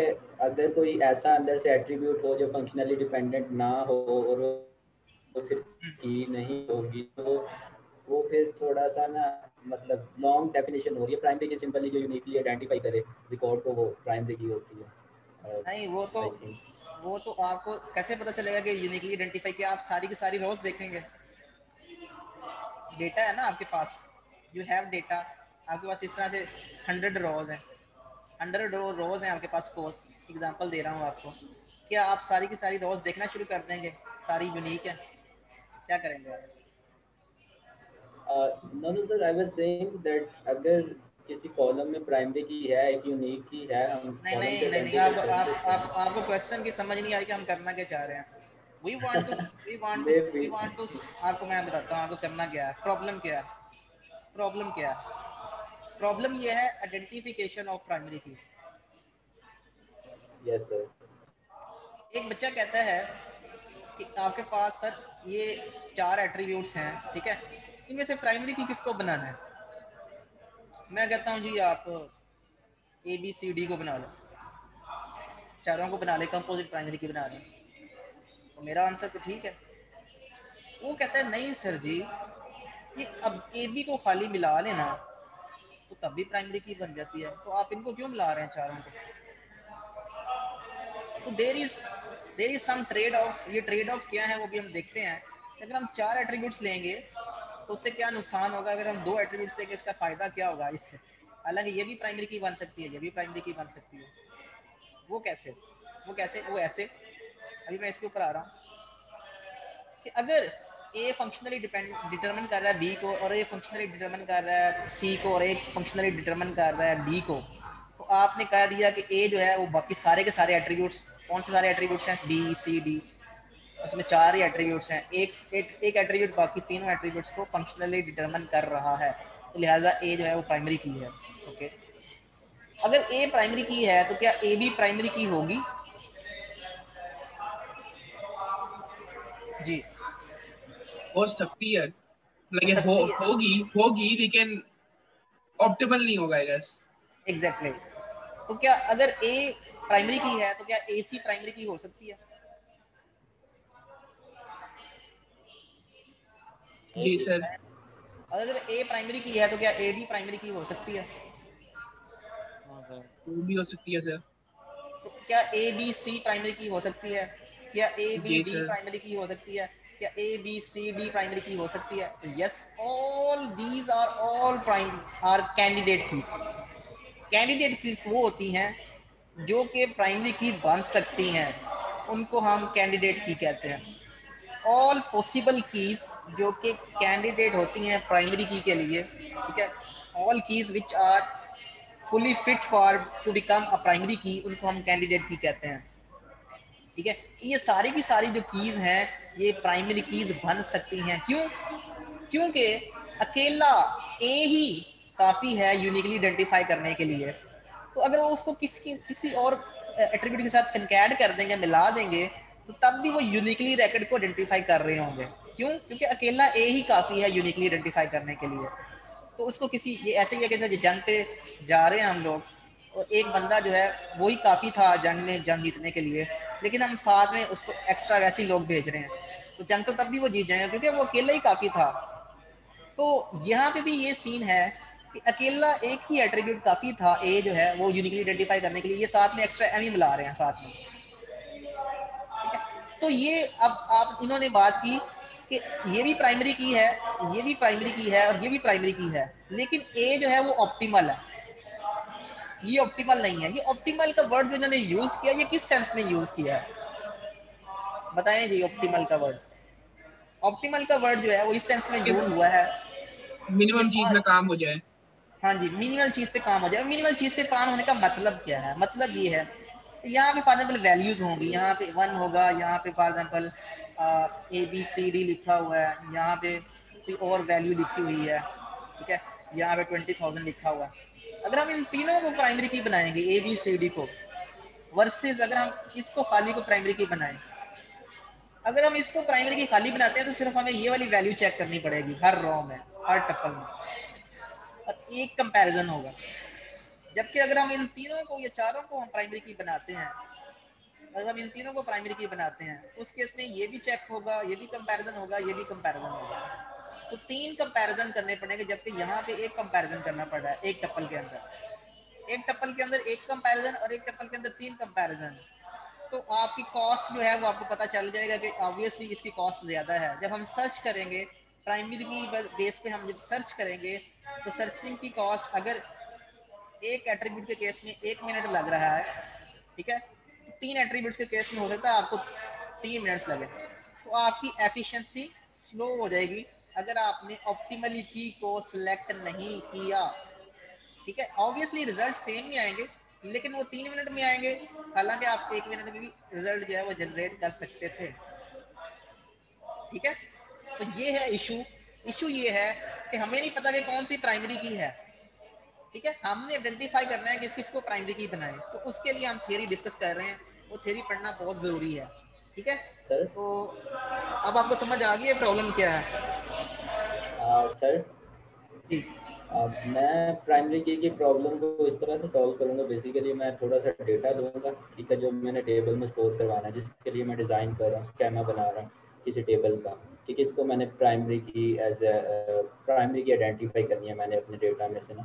अगर कोई ऐसा अंदर से एट्रीब्यूट हो जो फंक्शनली डिपेंडेंट ना हो और वो फिर की नहीं होगी, तो वो फिर थोड़ा सा ना मतलब लॉन्ग डेफिनेशन हो रही है। प्राइमरी की सिंपली जो यूनिकली आइडेंटिफाई करे रिकॉर्ड को, वो प्राइमरी की होती है। नहीं, वो तो आपको कैसे पता चलेगा कि यूनिकली आइडेंटिफाई किया? आप सारी की सारी रोज देखेंगे, डेटा है ना आपके पास, यू हैव डेटा, आपके पास इस तरह से 100 रोज हैं, 100 रोज हैं आपके पास। कोर्स एग्जांपल दे रहा हूँ आपको, क्या आप सारी की सारी रोज देखना शुरू कर देंगे सारी यूनिक है? क्या करेंगे आप? No no sir, I was saying that अगर किसी कॉलम में प्राइमरी की है, एक यूनिक की है, हम नहीं कॉलम नहीं पे नहीं नहीं, कंसीडर कर सकते हैं। आपको क्वेश्चन की समझ नहीं आई कि हम करना क्या चाह रहे हैं। वी वांट टू आपको मैं बताता हूँ आपको करना क्या है। प्रॉब्लम क्या है? प्रॉब्लम क्या है? प्रॉब्लम ये है आइडेंटिफिकेशन ऑफ प्राइमरी की। Yes sir. एक बच्चा कहता है कि आपके पास सर ये 4 एट्रीब्यूट्स हैं, ठीक है, इनमें से प्राइमरी की किसको बनाना है? मैं कहता हूँ जी आप ए बी सी डी को बना लो, चारों को बना ले, कंपोजिट प्राइमरी की बना लें। तो मेरा आंसर तो ठीक है। वो कहता है नहीं सर जी, कि अब ए बी को खाली मिला लेना तो तब भी प्राइमरी की बन जाती है, तो आप इनको क्यों मिला रहे हैं चारों को? तो there is some trade off. ये ट्रेड ऑफ क्या है वो भी हम देखते हैं। अगर हम 4 एट्रीब्यूट्स लेंगे तो उससे क्या नुकसान होगा, अगर हम 2 एट्रीब्यूट्स लेंगे उसका फायदा क्या होगा इससे? हालांकि ये भी प्राइमरी की बन सकती है, ये भी प्राइमरी की बन सकती है। वो कैसे? वो ऐसे, अभी मैं इसके ऊपर आ रहा हूँ कि अगर ए फंक्शनली डिटरमिन कर रहा है बी को, और ए फंक्शनली डिटरमिन कर रहा है सी को, और एक फंक्शनली डिटरमिन कर रहा है डी को, तो आपने कह दिया कि ए जो है वो बाकी सारे के सारे एट्रीब्यूट्स, कौन से सारे एट्रीब्यूट्स हैं? बी सी डी, उसमें 4 ही एट्रीब्यूट्स हैं, एक एट्रीब्यूट बाकी तीनों एट्रीब्यूट्स को फंक्शनली डिटरमिन कर रहा है। तो लिहाजा ए जो है वो प्राइमरी की है। ओके, अगर ए प्राइमरी की है तो क्या ए भी प्राइमरी की होगी? जी, हो सकती है, हो लेकिन सकती है। होगी होगी लेकिन ऑप्टिमल नहीं होगा आई गेस। एग्जैक्टली। तो क्या अगर ए प्राइमरी की है तो क्या ए सी प्राइमरी की हो सकती है? जी सर। अगर ए प्राइमरी की है तो क्या ए डी प्राइमरी की हो सकती है? वो भी हो सकती है सर। तो क्या A B C primary key हो सकती है? क्या A B G D sir. Primary key हो सकती है? क्या A B C D primary key हो सकती है? तो yes, all these are all prime or candidate keys. Candidate keys वो होती हैं जो कि प्राइमरी की बन सकती हैं, उनको हम कैंडिडेट की कहते हैं। ऑल पॉसिबल कीज जो कि कैंडिडेट होती हैं प्राइमरी की के लिए, ठीक है, all keys which are fully fit for to become a primary key, उनको हम कैंडिडेट की कहते हैं। ठीक है, ये सारी की सारी जो कीज हैं ये प्राइमरी कीज बन सकती हैं। क्यों? क्योंकि अकेला ए ही काफी है यूनिकली आइडेंटिफाई करने के लिए। तो अगर वो उसको किसी और एट्रीब्यूट के साथ कंकैड कर देंगे, मिला देंगे, तो तब भी वो यूनिकली रैकेट को आइडेंटिफाई कर रहे होंगे। क्यों? क्योंकि अकेला ए ही काफी है यूनिकली आइडेंटिफाई करने के लिए। तो उसको किसी ये ऐसे ही है, जैसे जंग पे जा रहे हैं हम लोग और एक बंदा जो है वही काफ़ी था जंग में, जंग जीतने के लिए, लेकिन हम साथ में उसको एक्स्ट्रा वैसे ही लोग भेज रहे हैं, तो जंग तो तब भी वो जीत जाएंगे क्योंकि वो अकेला ही काफ़ी था। तो यहाँ पे भी ये सीन है कि अकेला एक ही एट्रीब्यूट काफ़ी था, ए जो है वो यूनिकली आइडेंटिफाई करने के लिए, ये साथ में एक्स्ट्रा एम ही मिला रहे हैं साथ में। ठीक है, तो ये अब आप इन्होंने बात की कि ये भी प्राइमरी की है, ये भी प्राइमरी की है और ये भी प्राइमरी की है, लेकिन ए जो है वो ऑप्टिमल है, ये ऑप्टिमल नहीं है। ये ऑप्टिमल का वर्ड जो इन्होंने यूज किया, ये किस सेंस में यूज किया है बताएं जी? ऑप्टिमल का वर्ड, ऑप्टिमल का वर्ड जो है वो इस सेंस में यूज हुआ है कि मिनिमम चीज में काम हो जाए। हाँ जी, मिनिमल चीज पे काम हो जाए। मिनिमल चीज पे काम होने का मतलब क्या है? मतलब ये है यहाँ पे फॉर एग्जाम्पल वैल्यूज होंगी, यहाँ पे 1 होगा, यहाँ पे for example A B C D लिखा हुआ है, यहाँ पे कोई और वैल्यू लिखी हुई है, ठीक है, यहाँ पे 20,000 लिखा हुआ है। अगर हम इन तीनों को प्राइमरी की बनाएंगे, ए बी सी डी को, वर्सेस अगर हम इसको खाली को प्राइमरी की बनाएं, अगर हम इसको प्राइमरी की खाली बनाते हैं तो सिर्फ हमें ये वाली वैल्यू चेक करनी पड़ेगी हर रो में, हर टपल में, और एक कंपैरिजन होगा। जबकि अगर हम इन तीनों को या चारों को हम प्राइमरी की बनाते हैं, अगर हम इन तीनों को प्राइमरी की बनाते हैं तो उस केस में ये भी चेक होगा, ये भी कंपैरिजन होगा, ये भी कंपैरिजन होगा। तो 3 कंपैरिजन करने पड़ेंगे, जबकि यहाँ पे एक कंपैरिजन करना पड़ रहा है एक टपल के अंदर। एक टपल के अंदर एक कंपैरिजन और एक टपल के अंदर 3 कंपैरिजन। तो आपकी कॉस्ट जो है वो आपको पता चल जाएगा कि ऑब्वियसली इसकी कॉस्ट ज़्यादा है। जब हम सर्च करेंगे प्राइमरी की बेस पे, हम जब सर्च करेंगे तो सर्चिंग की कॉस्ट अगर एक एट्रीब्यूट के केस में 1 मिनट लग रहा है, ठीक है, तो 3 एट्रीब्यूट्स के केस में हो सकता है आपको 3 मिनट्स लगे। तो आपकी एफिशिएंसी स्लो हो जाएगी अगर आपने ऑप्टिमली की को सिलेक्ट नहीं किया। ठीक है, ऑब्वियसली रिजल्ट सेम ही आएंगे, लेकिन वो 3 मिनट में आएंगे, हालांकि आप 1 मिनट में भी रिजल्ट जो है वो जनरेट कर सकते थे। ठीक है, तो ये है इशू। इशू ये है कि हमें नहीं पता कि कौन सी प्राइमरी की है। ठीक है, हमने आइडेंटिफाई करना है कि किसको प्राइमरी की बनाए, तो उसके लिए हम थ्योरी डिस्कस कर रहे हैं, वो थ्योरी पढ़ना बहुत ज़रूरी है। ठीक है, सर। तो अब आपको समझ आ गई है प्रॉब्लम क्या है? सर जी मैं प्राइमरी की प्रॉब्लम को इस तरह से सॉल्व करूंगा। बेसिकली मैं थोड़ा सा डेटा लूँगा, ठीक है, जो मैंने टेबल में स्टोर करवाना है, जिसके लिए मैं डिज़ाइन कर रहा हूँ, स्केमा बना रहा हूँ किसी टेबल का, ठीक है। इसको मैंने प्राइमरी की प्राइमरी की आइडेंटिफाई करनी है मैंने अपने डेटा में से ना।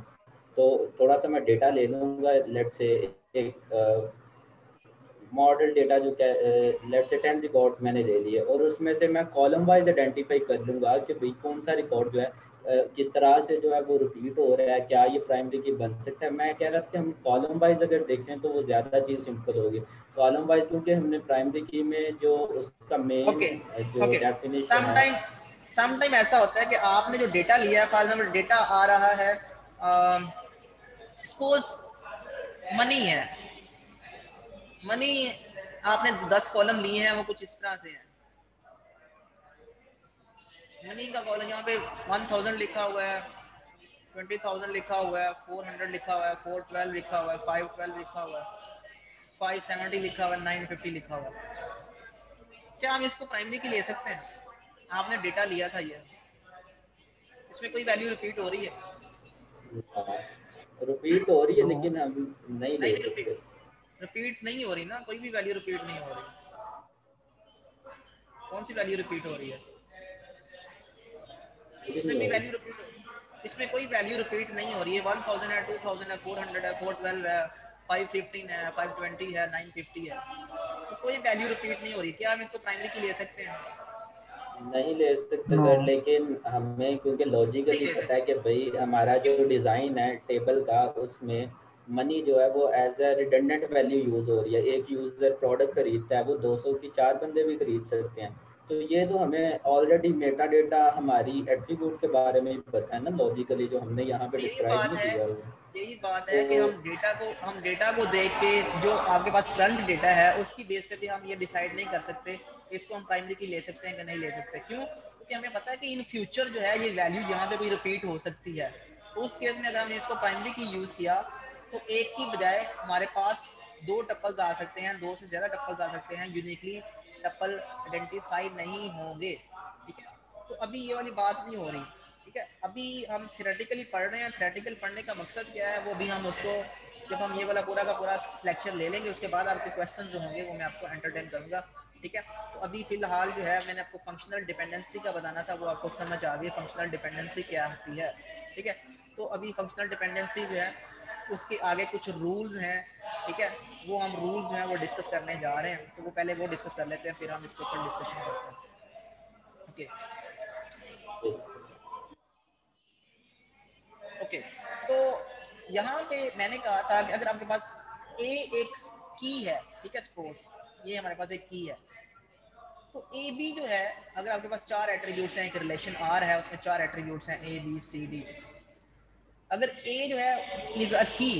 तो थोड़ा सा मैं डेटा ले लूँगा, लेट से एक मॉडल डेटा जो लेट से 10 रिकॉर्ड्स मैंने ले लिए, और उसमें से मैं कॉलम वाइज आइडेंटिफाई कर लूँगा कि भाई कौन सा रिकॉर्ड जो है किस तरह से जो है वो रिपीट हो रहा है, क्या ये प्राइमरी की बन सकता है। मैं कह रहा था कि हम कॉलम वाइज अगर देखें तो वो ज़्यादा चीज़ सिंपल होगी कॉलम वाइज, क्योंकि हमने प्राइमरी की में जो उसका मेन ओके जो ओके, डेफिनेशन है। समटाइम ऐसा होता है कि आपने जो डेटा लिया है, फॉर एग्जाम्पल डेटा आ रहा है, सपोज मनी है, मनी आपने 10 कॉलम लिए हैं, वो कुछ इस तरह से है। मनी का कॉलम यहाँ पे 1000 लिखा हुआ है, 20,000 लिखा हुआ है, 400 लिखा हुआ है, 412 लिखा हुआ है, 512 लिखा हुआ है, 570 लिखा हुआ है, 950 लिखा हुआ है। क्या हम इसको प्राइमरी की ले सकते हैं? आपने डेटा लिया था ये, इसमें कोई वैल्यू रिपीट हो रही है? रिपीट हो रही है नो लेकिन हम नहीं ले नहीं सकते। रिपीट नहीं हो रही ना, कोई भी वैल्यू रिपीट नहीं हो रही। कौन सी वैल्यू रिपीट हो रही है? कुछ इसमें नहीं कोई हो वैल्यू रिपीट, इसमें कोई वैल्यू रिपीट नहीं हो रही है। 1000 है, 2000 है, 400 है, 412 है, 515 है, 520 है, 950 है, तो कोई वैल्यू रिपीट नहीं हो रही। क्या हम इसको प्राइमरी की ले सकते हैं? नहीं ले सकते नो सर, लेकिन हमें क्योंकि नहीं लॉजिकली ले पता है सकते। कि भाई हमारा क्यों? जो डिज़ाइन है टेबल का, उसमें मनी जो है वो as a redundant value use हो रही है। एक यूज़र प्रोडक्ट खरीदता है, वो 200 की 4 बंदे भी खरीद सकते हैं। तो ये तो हमें ऑलरेडी मेटा डेटा हमारी एट्रीब्यूट के बारे में ही पता है ना, लॉजिकली जो हमने यहाँ पे यही डिस्क्राइब बात नहीं है, किया हुआ। यही बात है कि तो हम डेटा को देख के, जो आपके पास करंट डेटा है उसकी बेस पे भी हम ये डिसाइड नहीं कर सकते इसको हम प्राइमरी की ले सकते हैं कि नहीं ले सकते। क्यों? क्योंकि हमें पता है कि इन फ्यूचर जो है ये वैल्यू यहाँ पे कोई रिपीट हो सकती है। तो उस केस में अगर हमने इसको प्राइमरी की यूज़ किया तो एक की बजाय हमारे पास दो टप्पल्स आ सकते हैं, दो से ज़्यादा टप्पल्स आ सकते हैं, यूनिकली टप्पल आइडेंटिफाई नहीं होंगे। ठीक है, तो अभी ये वाली बात नहीं हो रही। ठीक है, अभी हम थ्योरेटिकली पढ़ रहे हैं। थ्योरेटिकल पढ़ने का मकसद क्या है, वो भी हम उसको, जब हम ये वाला पूरा का पूरा लेक्चर ले लेंगे उसके बाद आपके क्वेश्चन जो होंगे वो मैं आपको एंटरटेन करूंगा। ठीक है, तो अभी फिलहाल जो है मैंने आपको फंक्शनल डिपेंडेंसी का बताना था, वो आपको समझ आ गई फंक्शनल डिपेंडेंसी क्या होती है। ठीक है, तो अभी फंक्शनल डिपेंडेंसी जो है उसके आगे कुछ रूल्स हैं। ठीक है, वो हम रूल्स जो हैं वो डिस्कस करने जा रहे हैं, तो वो पहले वो डिस्कस कर लेते हैं, फिर हम इसके ऊपर डिस्कशन करते हैं। ओके ओके, तो यहाँ पे मैंने कहा था कि अगर आपके पास ए एक की है, ठीक है, सपोज ये हमारे पास एक की है, तो ए बी जो है, अगर आपके पास चार एट्रीब्यूट्स हैं, एक रिलेशन आर है उसमें चार एट्रीब्यूट्स हैं ए बी सी डी। अगर ए जो है इज अ की,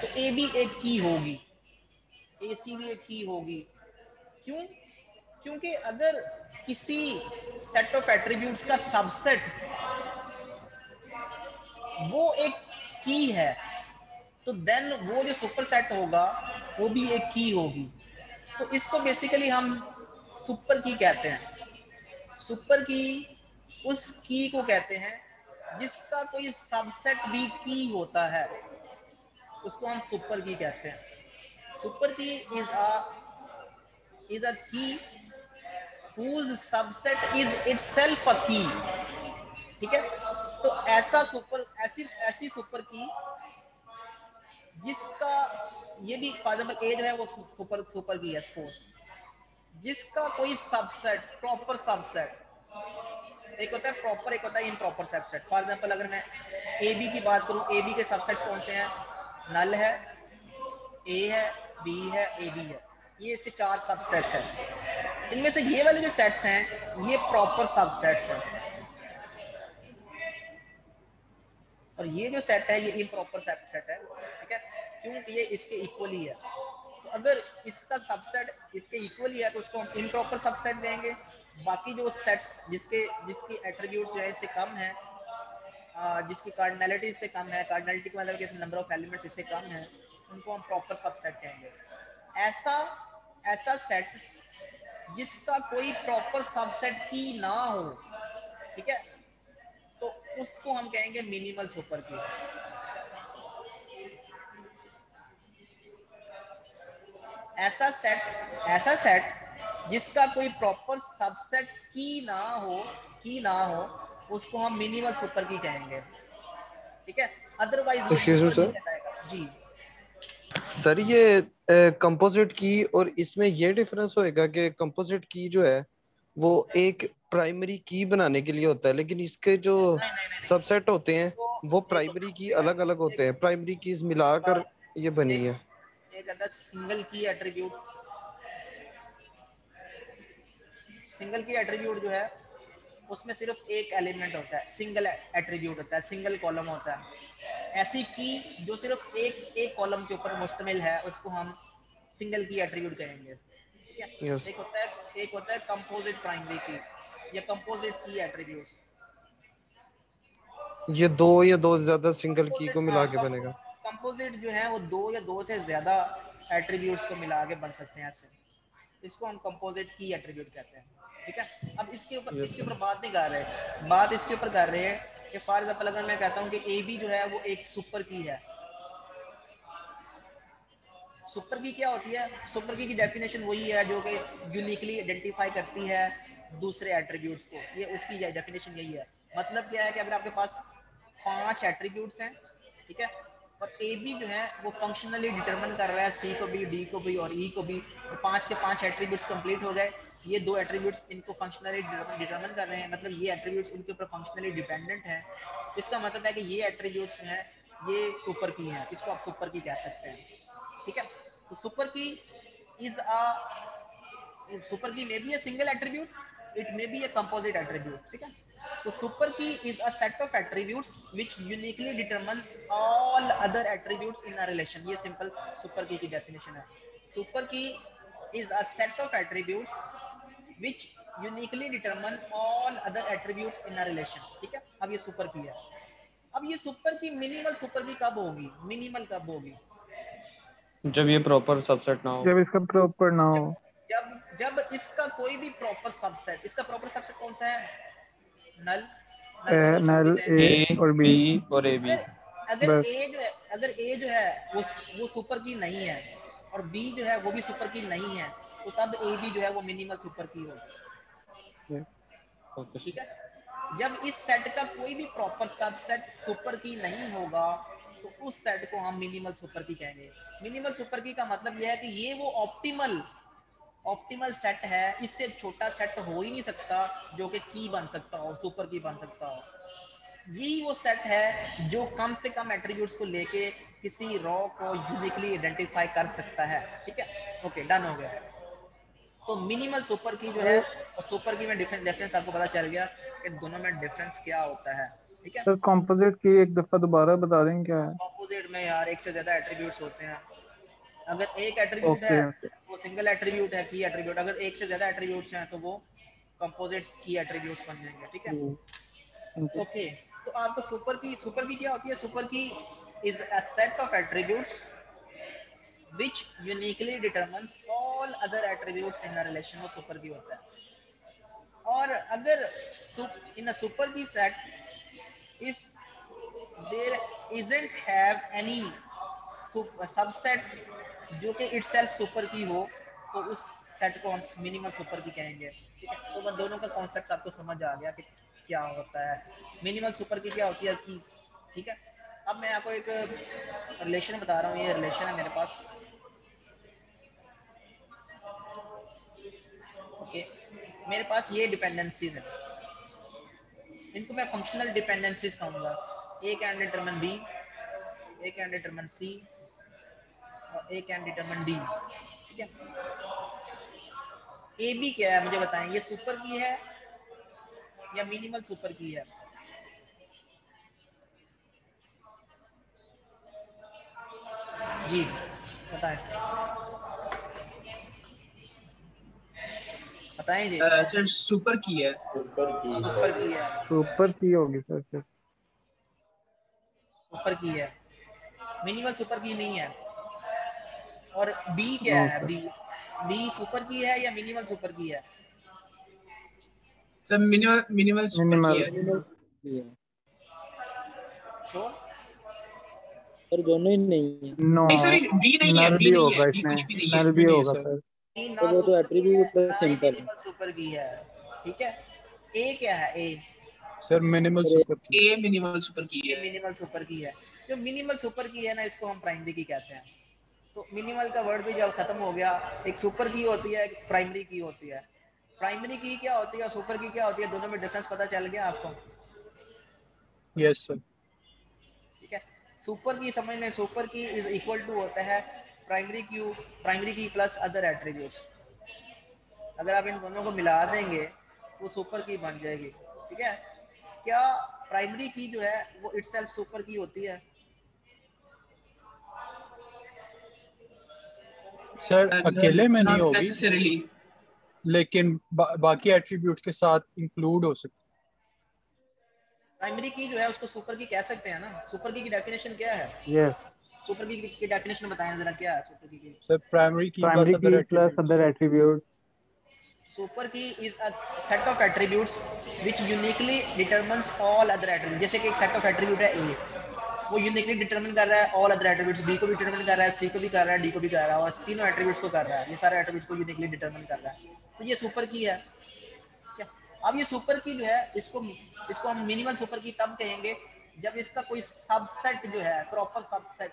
तो ए बी एक की होगी, ए सी भी एक की होगी। क्यों? क्योंकि अगर किसी सेट ऑफ एट्रीब्यूट्स का सबसेट वो एक की है, तो देन वो जो सुपर सेट होगा वो भी एक की होगी। तो इसको बेसिकली हम सुपर की कहते हैं। सुपर की उस की को कहते हैं जिसका कोई सबसेट भी की होता है, उसको हम सुपर की कहते हैं। सुपर की इज अ की whose subset is itself a key। ठीक है, तो ऐसी ऐसी सुपर की जिसका, ये भी फॉर एग्जांपल ए जो है वो सुपर सुपर की है सपोज, जिसका कोई सबसेट, प्रॉपर सबसेट, एक होता है प्रॉपर, एक होता है इम्प्रॉपर सबसेट। फॉर एग्जांपल अगर मैं ए बी की बात करूं, ए बी के सबसेट्स कौन से हैं? नल है, ए है, बी है, ए बी है, ये इसके चार सबसेट्स हैं। इनमें से ये वाले जो सेट्स हैं ये प्रॉपर सबसेट्स हैं, और ये जो सेट है ये इम्प्रॉपर सबसेट है। ठीक है, क्योंकि ये इसके इक्वल ही है। तो अगर इसका सबसेट इसके इक्वल ही है तो उसको हम इम्प्रॉपर सबसेट देंगे। बाकी जो सेट्स जिसकी एट्रीब्यूट्स जो है इससे कम है, जिसकी कार्डिनलिटी इससे कम है, कार्डिनलिटी का मतलब कि नंबर ऑफ एलिमेंट्स इससे कम है, उनको हम प्रॉपर सबसेट कहेंगे। ऐसा ऐसा सेट जिसका कोई प्रॉपर सबसेट की ना हो, ठीक है, तो उसको हम कहेंगे मिनिमल सुपर की। ऐसा सेट जिसका कोई प्रॉपर सबसेट की ना हो उसको हम मिनिमल सुपर की कहेंगे। ठीक है, अदरवाइज ये excuse me super key sir, कहलाएगा जी। सर ये कंपोजिट की और इसमें ये डिफरेंस होएगा कि कंपोजिट की जो है वो एक प्राइमरी की बनाने के लिए होता है, लेकिन इसके जो नहीं नहीं नहीं नहीं, सबसेट होते हैं तो वो देखो, प्राइमरी की अलग अलग होते एक हैं, प्राइमरी कीज मिलाकर ये बनी एक है। एक कहता है सिंगल की एट्रीब्यूट। सिंगल की एट्रीब्यूट जो है उसमें सिर्फ एक एलिमेंट होता है, सिंगल एट्रीब्यूट होता है, सिंगल कॉलम होता है। ऐसी की जो सिर्फ एक कॉलम के ऊपर मुश्तमिल है उसको हम सिंगल की एट्रीब्यूट कहेंगे। ठीक है, यस। एक होता है कंपोजिट प्राइमरी की या कंपोजिट की एट्रीब्यूट्स। ये दो या दो से ज्यादा सिंगल की को मिला के बनेगा। कंपोजिट जो है वो दो या दो से ज्यादा एट्रीब्यूट्स को मिला के बन सकते हैं ऐसे, इसको हम कंपोजिट की एट्रीब्यूट कहते हैं। ठीक है, अब इसके ऊपर बात नहीं कर रहे, बात इसके ऊपर कर रहे हैं कि फॉर एग्जांपल अगर मैं कहता हूँ कि ए बी जो है वो एक सुपर की है। सुपर की क्या होती है? सुपर की डेफिनेशन वही है जो कि यूनिकली आइडेंटिफाई करती है दूसरे एट्रीब्यूट्स को, ये उसकी डेफिनेशन यही है। मतलब क्या है कि अगर आपके पास 5 एट्रीब्यूट्स हैं, ठीक है, और ए बी जो है वो फंक्शनली डिटरमिन कर रहा है सी को भी, डी को भी और ई को भी, और 5 के 5 एट्रीब्यूट्स कंप्लीट हो गए। ये दो एट्रीब्यूट्स इनको फंक्शनली डिटरमिन कर रहे हैं, मतलब ये एट्रीब्यूट्स इनके ऊपर फंक्शनली डिपेंडेंट हैं। इसका मतलब है कि ये एट्रीब्यूट्स जो हैं ये सुपर की हैं, इसको आप सुपर की कह सकते हैं। ठीक है, तो सुपर की इज सुपर की may be a single attribute, it may be a composite attribute। ठीक है, तो सुपर की is a set of attributes which uniquely determine all other attributes in a relation। ये सिंपल सुपर की डेफिनेशन है। सुपर की is a set of attributes which uniquely determine all other attributes in a relation। ठीक है, अब ये सुपर की है। अब ये सुपर की मिनिमल सुपर की कब होगी? मिनिमल कब होगी? जब ये प्रॉपर सबसेट ना हो। जब इसका प्रॉपर ना हो। जब जब इसका कोई भी प्रॉपर सबसेट, इसका प्रॉपर सबसेट कौन सा है? नल। नल को तो छोड़ नल देते हैं। ए और बी और ए बी। अगर बस ए जो है वो सुपर की नहीं है और बी जो है वो भी सुपर की नहीं है, तो तब ए बी जो है वो मिनिमल सुपर की होगी। ठीक है, जब इस सेट का कोई भी प्रॉपर सबसेट सुपर की नहीं होगा तो उस सेट को हम मिनिमल सुपर की कहेंगे। मिनिमल सुपर की का मतलब यह है कि ये वो ऑप्टिमल सेट है, इससे छोटा सेट हो ही नहीं सकता जो कि की बन सकता हो, सुपर की बन सकता हो। यही वो सेट है जो कम से कम एट्रीब्यूट्स को लेके किसी रॉ को यूनिकली आइडेंटिफाई कर सकता है। ठीक है, ओके, डन हो गया। तो मिनिमल सुपर की जो है और सुपर की में डिफरेंस आपको पता चल गया कि दोनों में डिफरेंस क्या होता है। ठीक है, सर कॉम्पोजिट की एक दफा दोबारा बता देंगे क्या है? कंपोजिट में यार एक से ज्यादा एट्रीब्यूट्स होते हैं। अगर एक एट्रीब्यूट है ओके ओके वो सिंगल एट्रीब्यूट है, की एट्रीब्यूट। अगर एक से ज्यादा एट्रीब्यूट्स हैं तो वो कंपोजिट की एट्रीब्यूट्स बन जाएंगे। ठीक है, थैंक यू। ओके। तो आपको सुपर की क्या होती है? Super key is a set of attributes which uniquely determines all other attributes in a relation, वो सुपर की होता है। और अगर in a super key set if there isn't have any subset जो कि itself सुपर की हो तो उस सेट को हम मिनिमल सुपर की कहेंगे। ठीक है, तो बस दोनों का कॉन्सेप्ट आपको समझ आ गया कि क्या होता है। मिनिमल सुपर की क्या होती है? कीज। ठीक है, अब मैं आपको एक रिलेशन बता रहा हूँ। ये रिलेशन है मेरे पास। ओके, मेरे पास ये डिपेंडेंसीज है, इनको मैं फंक्शनल डिपेंडेंसीज कहूँगा। A can determine B, A can determine C और ए कैन डिटरमिन डी। ठीक है, ए बी क्या है मुझे बताएं, ये सुपर की है या मिनिमल सुपर की है? जी बताएं, बताएं जी। सर सुपर की है। सुपर की सुपर की है, सुपर की होगी सर फिर। सुपर की है, मिनिमल सुपर की नहीं है। और बी क्या नो है? सर। बी सुपर की है या मिनिमल सुपर की है? सर मिनिमल सुपर की है। श्योर? सर दोनों ही नहीं है। नो, नहीं सॉरी, बी नहीं है, नल बी भी नहीं है, होगा बी इसमें, कुछ भी नहीं है। नल भी होगा सर। बी तो ना वो तो सुपर की है एट्रीब्यूट ना ही सिंपल है। मिनिमल सुपर की है। ठीक है, ए क्या है? ए सर मिनिमल सर सुपर की। ए मिनिमल सुपर की ये है। मिनिमल सुपर की है। जो मिनिमल सुपर की है ना, इसको हम प्राइमरी की कहते हैं। तो मिनिमल का वर्ड भी जब खत्म हो गया, एक सुपर की होती है, एक प्राइमरी की होती है। प्राइमरी की क्या होती है और सुपर की क्या होती है, दोनों में डिफरेंस पता चल गया आपको? Yes sir. ठीक है, सुपर की समझ लें, super key is equal to होता है primary key plus other attributes. अगर आप इन दोनों को मिला देंगे तो सुपर की बन जाएगी। ठीक है, क्या प्राइमरी की जो है वो इटसेल्फ सुपर की होती है? सर अकेले में नहीं नॉट होगी, नेसेसरीली। लेकिन बाकी एट्रीब्यूट्स के साथ इंक्लूड हो सकती प्राइमरी की जो है उसको सुपर की कह सकते हैं ना। सुपर की डेफिनेशन क्या है? यस सुपर की डेफिनेशन बताएं जरा, क्या है super key? Sir, primary key plus primary other key plus attributes. Other attribute. Super key is a set of attributes which uniquely determines all other attribute. जैसे कि एक सेट ऑफ एट्रीब्यूट है ए, वो यूनिकली डिटरमिन कर रहा है ऑल अदर एट्रीब्यूट्स, बी को भी डिटरमिन कर रहा है, सी को भी कर रहा है, डी को भी कर रहा है, और तीनों एट्रीब्यूट्स को कर रहा है। ये सारे एट्रीब्यूट्स को यूनिकली डिटरमिन कर रहा है, तो ये सुपर की है। क्या अब ये सुपर की जो है इसको हम मिनिमल सुपर की तब कहेंगे जब इसका कोई सबसेट जो है, प्रॉपर सबसेट,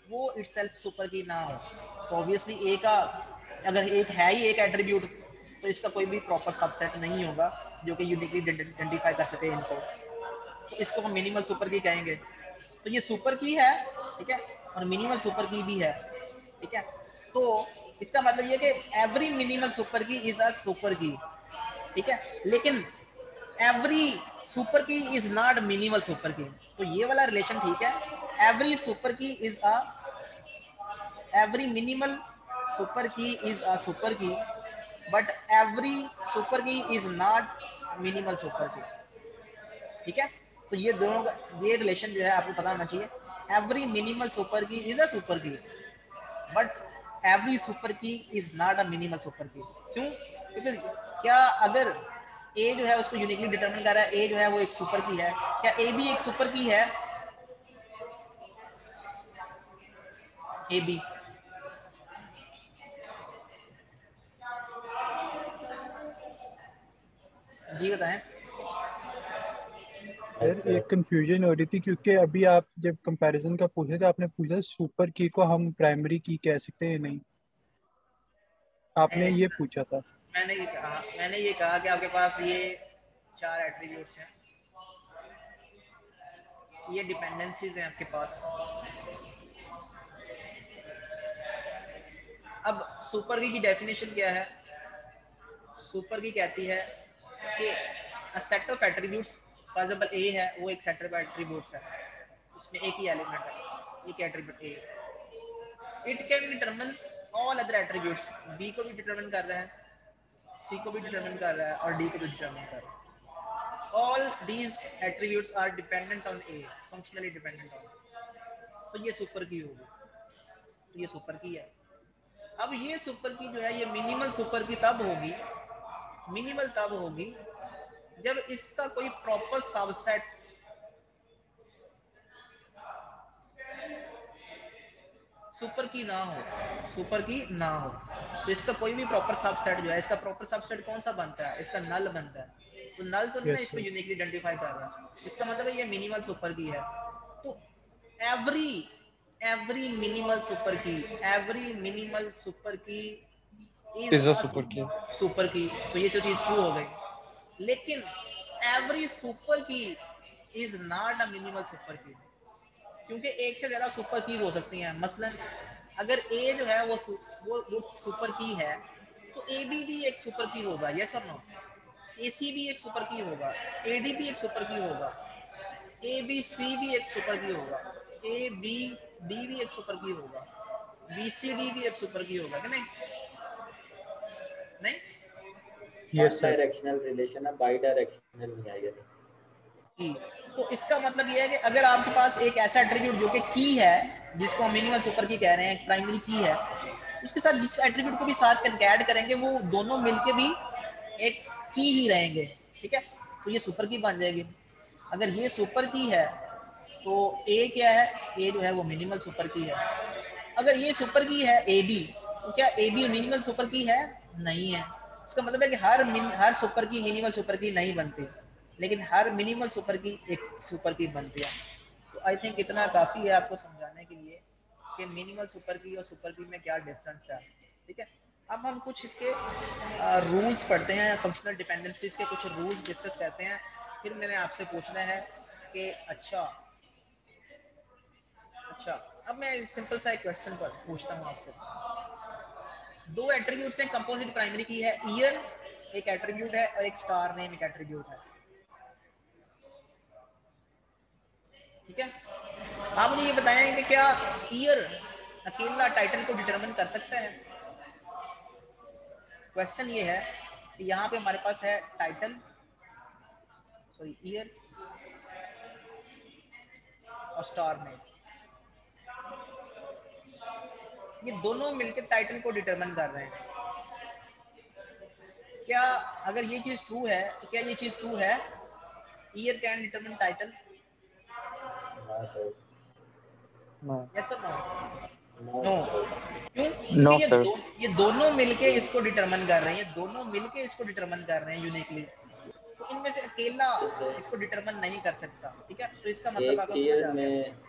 वो इटसेल्फ सुपर की ना हो। तो ऑब्वियसली ए का अगर एक है ही एक एट्रीब्यूट, तो इसका कोई भी प्रॉपर सबसेट नहीं होगा जो कि यूनिकली आइडेंटिफाई कर सके इनको, तो इसको हम मिनिमल सुपर की कहेंगे। तो ये सुपर की है, ठीक है, और मिनिमल सुपर की भी है, ठीक है। तो इसका मतलब ये कि every minimal super key is a super की, ठीक है, लेकिन every super key is not minimal super की। तो ये वाला रिलेशन ठीक है, every super key is a every minimal super key is a super की, but every super key is not minimal super की, ठीक है। तो ये दोनों का ये रिलेशन जो है आपको पता होना चाहिए। Every minimal super key is a super की, but every super key is not a minimal super की। क्यों? क्योंकि क्या अगर ए जो है उसको यूनिकली डिटरमिन कर रहा है, ए जो है वो एक सुपर की है, क्या ए भी एक सुपर की है? ए बी जी बताएं। सर एक कंफ्यूजन हो रही थी क्योंकि अभी आप जब कंपैरिजन का पूछे थे आपने पूछा सुपर की को हम प्राइमरी की कह सकते हैं नहीं, आपने ये पूछा था। मैंने ये कहा कि आपके पास ये 4 एट्रीब्यूट्स हैं, ये डिपेंडेंसीज हैं आपके पास। अब सुपर की डेफिनेशन क्या है? सुपर की कहती है कि a set of attributes, for example A है, वो एक सेट ऑफ एट्रीब्यूट्स है, उसमें एक ही एलिमेंट है, एक attribute A, it can determine all other attributes. B को भी डिटरमिन कर रहा है, सी को भी डिटरमिन कर रहा है, और डी को भी डिटरमिन कर रहा है। All these attributes are dependent on A, functionally dependent on. तो ये सुपर की होगी, तो ये सुपर की है। अब ये सुपर की जो है ये मिनिमल सुपर की तब होगी, मिनिमल तब होगी जब इसका कोई प्रॉपर सबसेट सुपर की ना हो, सुपर की ना हो। तो इसका कोई भी प्रॉपर सबसेट जो है, इसका प्रॉपर सबसेट कौन सा बनता है? इसका नल बनता है। तो नल तो नहीं ना यस इसको सर। यूनिकली आइडेंटिफाई कर रहा है, इसका मतलब है ये मिनिमल सुपर की है। तो एवरी एवरी मिनिमल सुपर की, every minimal super key is is a a super की। सुपर की। तो ये तो चीज ट्रू हो गई, लेकिन every super key is not a minimal super की, क्योंकि एक से ज्यादा सुपर कीज हो सकती हैं। मसलन अगर ए जो है वो सुपर की है, तो ए बी भी एक सुपर की होगा, यस और नो? ए सी भी एक सुपर की होगा, ए डी भी एक सुपर की होगा, ए बी सी भी एक सुपर की होगा, ए बी डी भी एक सुपर की होगा, बी सी डी भी एक सुपर की होगा कि नहीं? नहीं one yes sir. Directional relation है, बाई डायरेक्शनल नहीं है ये। जी। तो इसका मतलब ये है कि अगर आपके पास एक ऐसा एट्रीब्यूट जो कि की है, जिसको हम मिनिमल सुपर की कह रहे हैं, प्राइमरी की है, उसके साथ जिस एट्रीब्यूट को भी साथ कंकैड करेंगे वो दोनों मिलके भी एक की ही रहेंगे, ठीक है। तो ये सुपर की बन जाएगी। अगर ये सुपर की है तो ए क्या है? ए जो है वो मिनिमल सुपर की है। अगर ये सुपर की है ए बी, तो क्या A B minimal super key है? नहीं है। इसका मतलब है कि हर सुपर की मिनिमल सुपर की नहीं बनती, लेकिन हर मिनिमल सुपर की एक सुपर की बनती है। तो आई थिंक इतना काफ़ी है आपको समझाने के लिए कि मिनिमल सुपर की और सुपर की में क्या डिफरेंस है, ठीक है। अब हम कुछ इसके रूल्स पढ़ते हैं, फंक्शनल डिपेंडेंसीज के कुछ रूल्स डिस्कस करते हैं। फिर मैंने आपसे पूछना है कि अच्छा अब मैं सिंपल सा एक क्वेश्चन पूछता हूँ आपसे। 2 एट्रीब्यूट्स हैं कंपोजिट प्राइमरी की है, ईयर एक एट्रीब्यूट है और एक स्टार नेम एक एट्रीब्यूट है, ठीक है। आप मुझे ये बताएं कि क्या ईयर अकेला टाइटल को डिटरमिन कर सकता है? क्वेश्चन ये है कि यहाँ पे हमारे पास है टाइटल, सॉरी ईयर, और स्टार नेम, ये दोनों मिलकर टाइटल को डिटरमाइन कर रहे हैं। क्या अगर ये चीज ट्रू है तो क्या ये चीज ट्रू है, ईयर कैन डिटरमाइन टाइटल? हाँ सर। यस और नो? No no. सर। क्यों? नो क्योंकि सर। ये दोनों मिलके इसको डिटरमाइन कर रहे हैं, ये दोनों मिलके इसको डिटरमाइन कर रहे हैं यूनिकली। तो इनमें से अकेला जैसे इसको डिटरमाइन नहीं कर सकता, ठीक है? तो इसका मतलब एक आपको समझ ईयर आ गया, में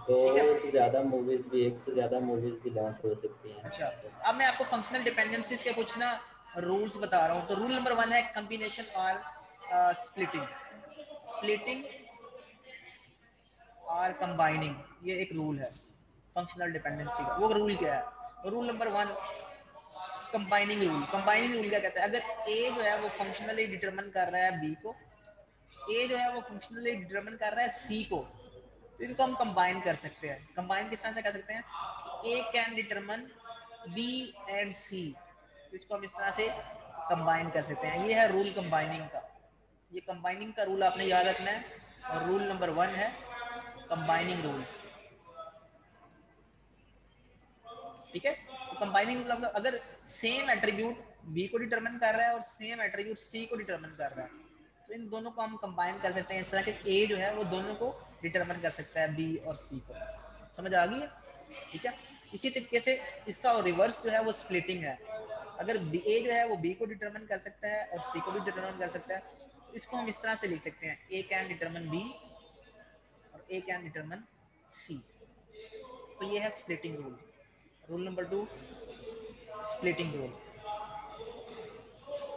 दो ठीक है? से ज़्यादा मूवीज भी, एक से ज़्यादा मूवीज भी लॉन्च हो सकती हैं। अच्छा, अब मैं आपको फंक्शनल डिपेंडेंसीज के कुछ ना रूल्स बता रहा हूँ। तो रूल नंबर 1 है कॉम्बिनेशन और स्प्लिटिंग, स्प्लिटिंग और कंबाइनिंग, ये एक रूल है फंक्शनल डिपेंडेंसी का। वो रूल क्या है? Rule number 1 combining rule. Combining rule क्या कहता है? अगर ए जो है वो फंक्शनली डिटरमाइन कर रहा है बी को, ए जो है वो फंक्शनली डिटरमाइन कर रहा है सी को, तो इनको हम कंबाइन कर सकते हैं। कंबाइन किस तरह से कर सकते हैं? A can determine B and सी, तो इसको हम इस तरह से कंबाइन कर सकते हैं। ये है रूल कंबाइनिंग का। ये कंबाइनिंग का रूल आपने याद रखना है, और रूल नंबर 1 है कंबाइनिंग रूल, ठीक है? तो कंबाइनिंग रूल मतलब अगर सेम एट्रीब्यूट बी को डिटरमाइन कर रहा है और सेम एट्रीब्यूट सी को डिटरमाइन कर रहा है, तो इन दोनों को हम कंबाइन कर सकते हैं इस तरह के। ए जो है वो दोनों को डिटरमाइन कर सकता है, बी और सी को। समझ आ गई है? ठीक है। इसी तरीके से इसका रिवर्स जो है वो स्प्लिटिंग है। अगर ए जो है वो बी को डिटरमाइन कर सकता है और सी को भी डिटरमाइन कर सकता है, तो इसको हम इस तरह से लिख सकते हैं, ए कैन डिटरमाइन बी और ए कैन डिटरमाइन सी। तो ये है splitting rule. Rule number 2 splitting rule,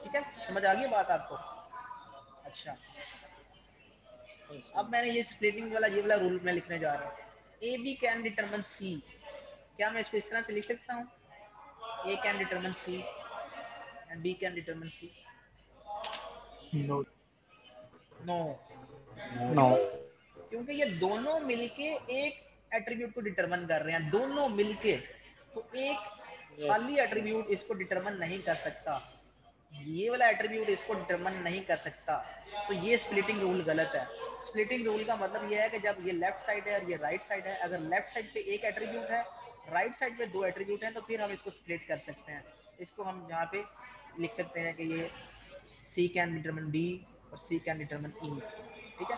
ठीक है? समझ आ गई बात आपको? अच्छा, अब मैंने ये स्प्लिटिंग वाला ये वाला रूल मैं लिखने जा रहा हूँ। A B can determine C, क्या मैं इसको इस तरह से लिख सकता हूँ? A can determine C and B can determine C? No. No. No. क्यों? क्योंकि ये दोनों मिलके एक एट्रीब्यूट को डिटरमाइन कर रहे हैं, दोनों मिलके। तो एक खाली एट्रीब्यूट इसको डिटरमाइन नहीं कर सकता, ये वाला एट्रीब्यूट इसको डिटरमाइन नहीं कर सकता। तो ये स्प्लिटिंग रूल गलत है। स्प्लिटिंग रूल का मतलब ये है कि जब ये लेफ्ट साइड है और ये राइट साइड है, अगर लेफ्ट साइड पे एक एट्रीब्यूट है, राइट साइड पे दो एट्रीब्यूट हैं, तो फिर हम इसको स्प्लिट कर सकते हैं। इसको हम यहाँ पे लिख सकते हैं कि ये सी कैन डिटरमाइन डी और सी कैन डिटरमाइन ई, ठीक है?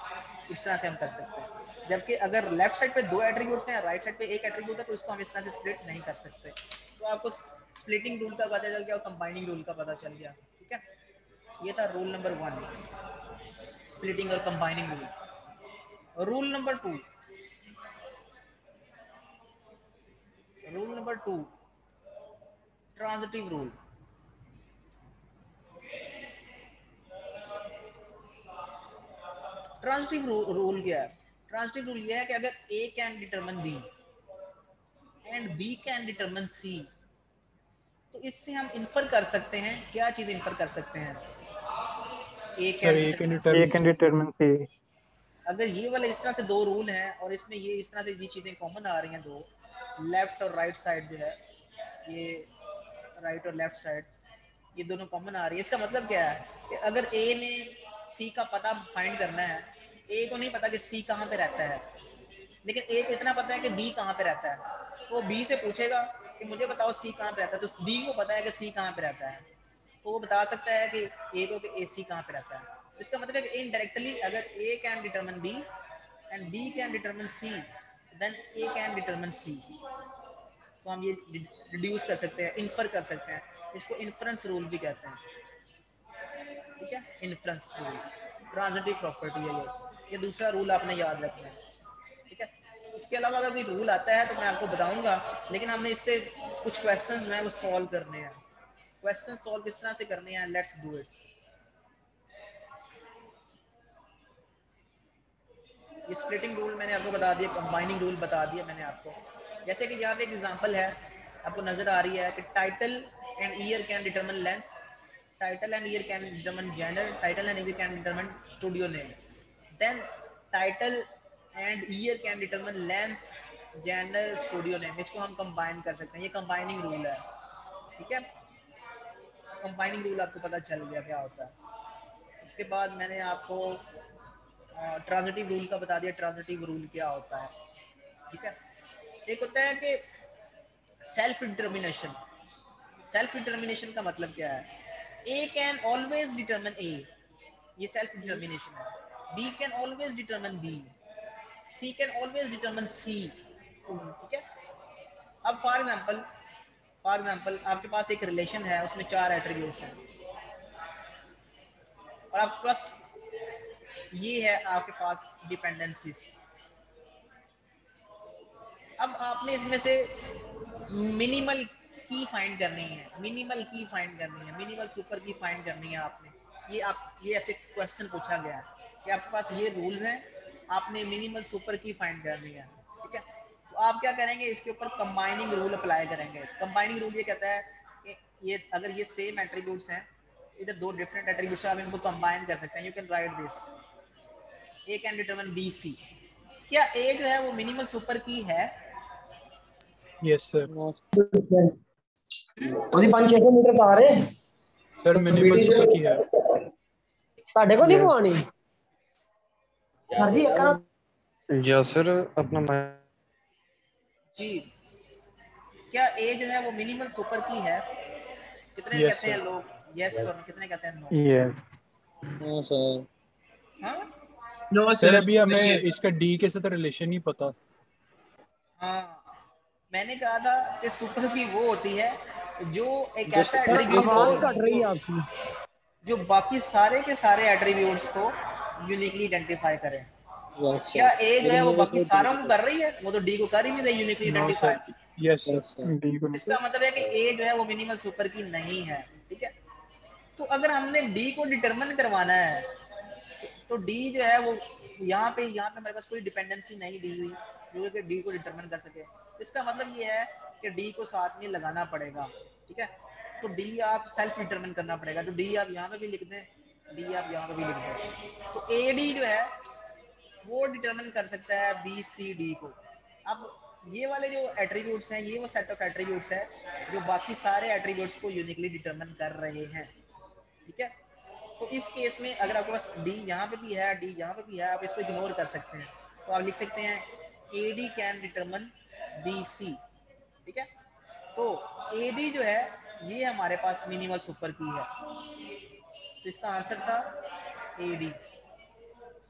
इस तरह से हम कर सकते हैं। जबकि अगर लेफ्ट साइड पे दो एट्रीब्यूट्स हैं, राइट साइड पे एक एट्रीब्यूट है, तो इसको हम इस तरह से स्प्लिट नहीं कर सकते। तो आपको स्प्लिटिंग रूल का पता चल गया और कंबाइनिंग रूल का पता चल गया, ठीक है? ये था रूल नंबर 1, स्प्लिटिंग और combining rule. Rule number 2, rule number 2 transitive rule. Transitive rule क्या है? ट्रांजिटिव रूल ये है कि अगर A can determine B and B can determine C, तो इससे हम इन्फर कर सकते हैं, क्या चीज इन्फर कर सकते हैं? ए सर कैन एक determine A C. Can determine C. अगर ये वाले इस तरह से दो रूल हैं और इसमें ये इस तरह से ये चीजें कॉमन आ रही हैं, दो लेफ्ट और राइट साइड जो है, ये राइट और लेफ्ट साइड ये दोनों कॉमन आ रही है, इसका मतलब क्या है कि अगर ए ने सी का पता फाइंड करना है, ए को नहीं पता कि सी कहाँ पे रहता है, लेकिन ए को इतना पता है कि बी कहाँ पे रहता है, तो बी से पूछेगा कि मुझे बताओ सी कहाँ पे रहता है, तो बी को पता है कि सी कहाँ पे रहता है, तो वो बता सकता है कि ए को कि ए सी कहाँ पे रहता है। इसका मतलब है कि इनडायरेक्टली अगर A can determine B and B can determine C, then A can determine C. तो हम ये डिड्यूस कर सकते हैं, इन्फर कर सकते हैं, इसको इन्फ्रेंस रूल भी कहते हैं, ठीक है? इन्फ्रेंस रूल ट्रांजिटिव प्रॉपर्टी है ये दूसरा रूल आपने याद रखना है, ठीक है? इसके अलावा अगर कोई रूल आता है तो मैं आपको बताऊंगा, लेकिन हमने इससे कुछ क्वेश्चंस जो है वो सॉल्व करने हैं। क्वेश्चन सॉल्व किस तरह से करने हैं, लेट्स डू इट। ये स्प्लिटिंग रूल मैंने आपको बता दिया, कंबाइनिंग रूल बता दिया मैंने आपको। जैसे कि यहाँ पे एक एग्जांपल है आपको नजर आ रही है कि title and year can determine length, title and year can determine genre, title and year can determine studio name, then title and year can determine length genre studio name. इसको हम कंबाइन कर सकते हैं, ये कंबाइनिंग रूल है, ठीक है? कंबाइनिंग रूल आपको पता चल गया क्या होता है। उसके बाद मैंने आपको ट्रांजिटिव रूल का बता दिया, ट्रांजिटिव रूल क्या होता है, ठीक है। एक होता है कि सेल्फ डिटर्मिनेशन। सेल्फ डिटर्मिनेशन का मतलब क्या है? A can always determine A, ये सेल्फ डिटर्मिनेशन है। B can always determine B, C can always determine C, ठीक है। अब फॉर एग्जांपल आपके पास एक रिलेशन है, उसमें 4 एट्रीब्यूट्स हैं और आपके पास ये है आपके पास डिपेंडेंसीज। अब आपने इसमें से मिनिमल की फाइंड करनी है, मिनिमल सुपर की फाइंड करनी है आपने। ये आपसे क्वेश्चन पूछा गया है कि आपके पास ये रूल्स हैं, आपने मिनिमल सुपर की फाइंड करनी है, ठीक है। तो आप क्या करेंगे, इसके ऊपर कंबाइनिंग रूल अप्लाई करेंगे। कंबाइनिंग रूल ये कहता है कि ये अगर ये सेम एट्रीब्यूट्स हैं, इधर 2 डिफरेंट एट्रीब्यूट्स हैं, आप इनको कंबाइन कर सकते हैं। You can write this, A can determine B C. क्या ए जो है वो मिनिमल सुपर की है? Yes sir. ਉਹਦੀ 5-6 ਮੀਟਰ ਤਾਰ ਹੈ सर मिनिमल सुपर की है। ਤੁਹਾਡੇ ਕੋਲ ਨਹੀਂ ਪਵਾਣੀ सर जी एक या सर अपना जी, क्या ए जो है वो मिनिमल सुपर की है? कितने Yes, कहते हैं sir. लोग यस और कितने कहते हैं नो? यस हाँ सर। हाँ नो सर सर, अभी हमें इसका डी के साथ रिलेशन नहीं पता। हाँ, मैंने कहा था कि सुपर की वो होती है जो एक जो ऐसा super एट्रीब्यूट हो आवाज कट रही है आपकी जो बाकी सारे के सारे एट्रीब्यूट्स को यूनिकली आइडेंटिफाई करे। अच्छा, क्या ए जो है वो मेरे बाकी सारों को कर रही है? वो तो डी को कर ही नहीं रही uniquely no identify. Sir. Yes Yes, sir sir. D को इसका मतलब है कि ए जो है वो मिनिमल सुपर की नहीं है, ठीक है। तो अगर हमने डी को डिटरमिन करवाना है तो डी जो है वो यहाँ पे हमारे पास कोई डिपेंडेंसी नहीं दी हुई जो कि डी को डिटरमिन कर सके। इसका मतलब ये है कि डी को साथ में लगाना पड़ेगा, ठीक है। तो डी आप सेल्फ डिटरमिन करना पड़ेगा। तो डी आप यहाँ पे भी लिख दें, डी आप यहाँ पे भी लिख दें। तो ए डी जो है वो डिटरमिन कर सकता है बी सी डी को। अब ये वाले जो एट्रीब्यूट्स हैं, ये वो सेट ऑफ एट्रीब्यूट्स है जो बाकी सारे एट्रीब्यूट्स को यूनिकली डिटरमिन कर रहे हैं, ठीक है। तो इस केस में अगर आपके पास डी यहाँ पे भी है, डी यहाँ पे भी है, आप इसको इग्नोर कर सकते हैं। तो आप लिख सकते हैं A D can determine B C, ठीक है। तो ए डी जो है ये हमारे पास मिनिमल सुपर की है, तो इसका आंसर था ए डी।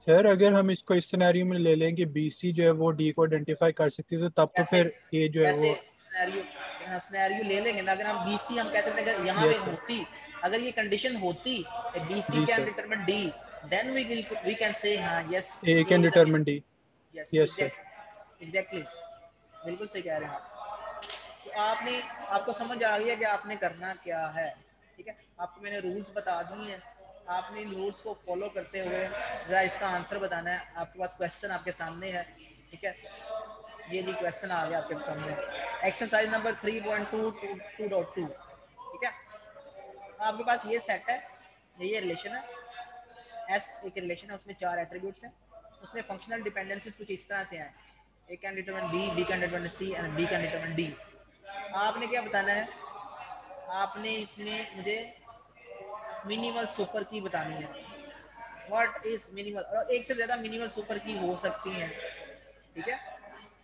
सर अगर हम इसको इस सिनेरियो में ले लें कि बीसी जो है वो डी को आइडेंटिफाई कर सकती है तो तब तो फिर ए जो है वो सिनेरियो ले लेंगे ना। अगर हम बीसी हम कह सकते हैं अगर यहाँ पे होती, अगर ये कंडीशन होती BC can determine D, then we can say हाँ yes A can determine D. Yes sir exactly, बिल्कुल सही कह रहे हैं आप। तो आपको समझ आ गया कि आपने करना क्या है, ठीक है। आपको मैंने रूल्स बता दिए हैं, आपने इन रूल्स को फॉलो करते हुए ज़रा इसका आंसर बताना है। आपके पास क्वेश्चन आपके सामने है, ठीक है। ये जी क्वेश्चन आ गया आपके सामने, एक्सरसाइज नंबर 3.2.2, ठीक है। आपके पास ये सेट है, ये रिलेशन है एस, एक रिलेशन है उसमें 4 एट्रीब्यूट्स हैं, उसमें फंक्शनल डिपेंडेंसीज कुछ इस तरह से हैं, A can determine B, B can determine C and B can determine D. आपने क्या बताना है, आपने इसमें मुझे मिनिमल सुपर की बतानी है। व्हाट इज मिनिमल, और एक से ज्यादा मिनिमल सुपर की हो सकती हैं, ठीक है।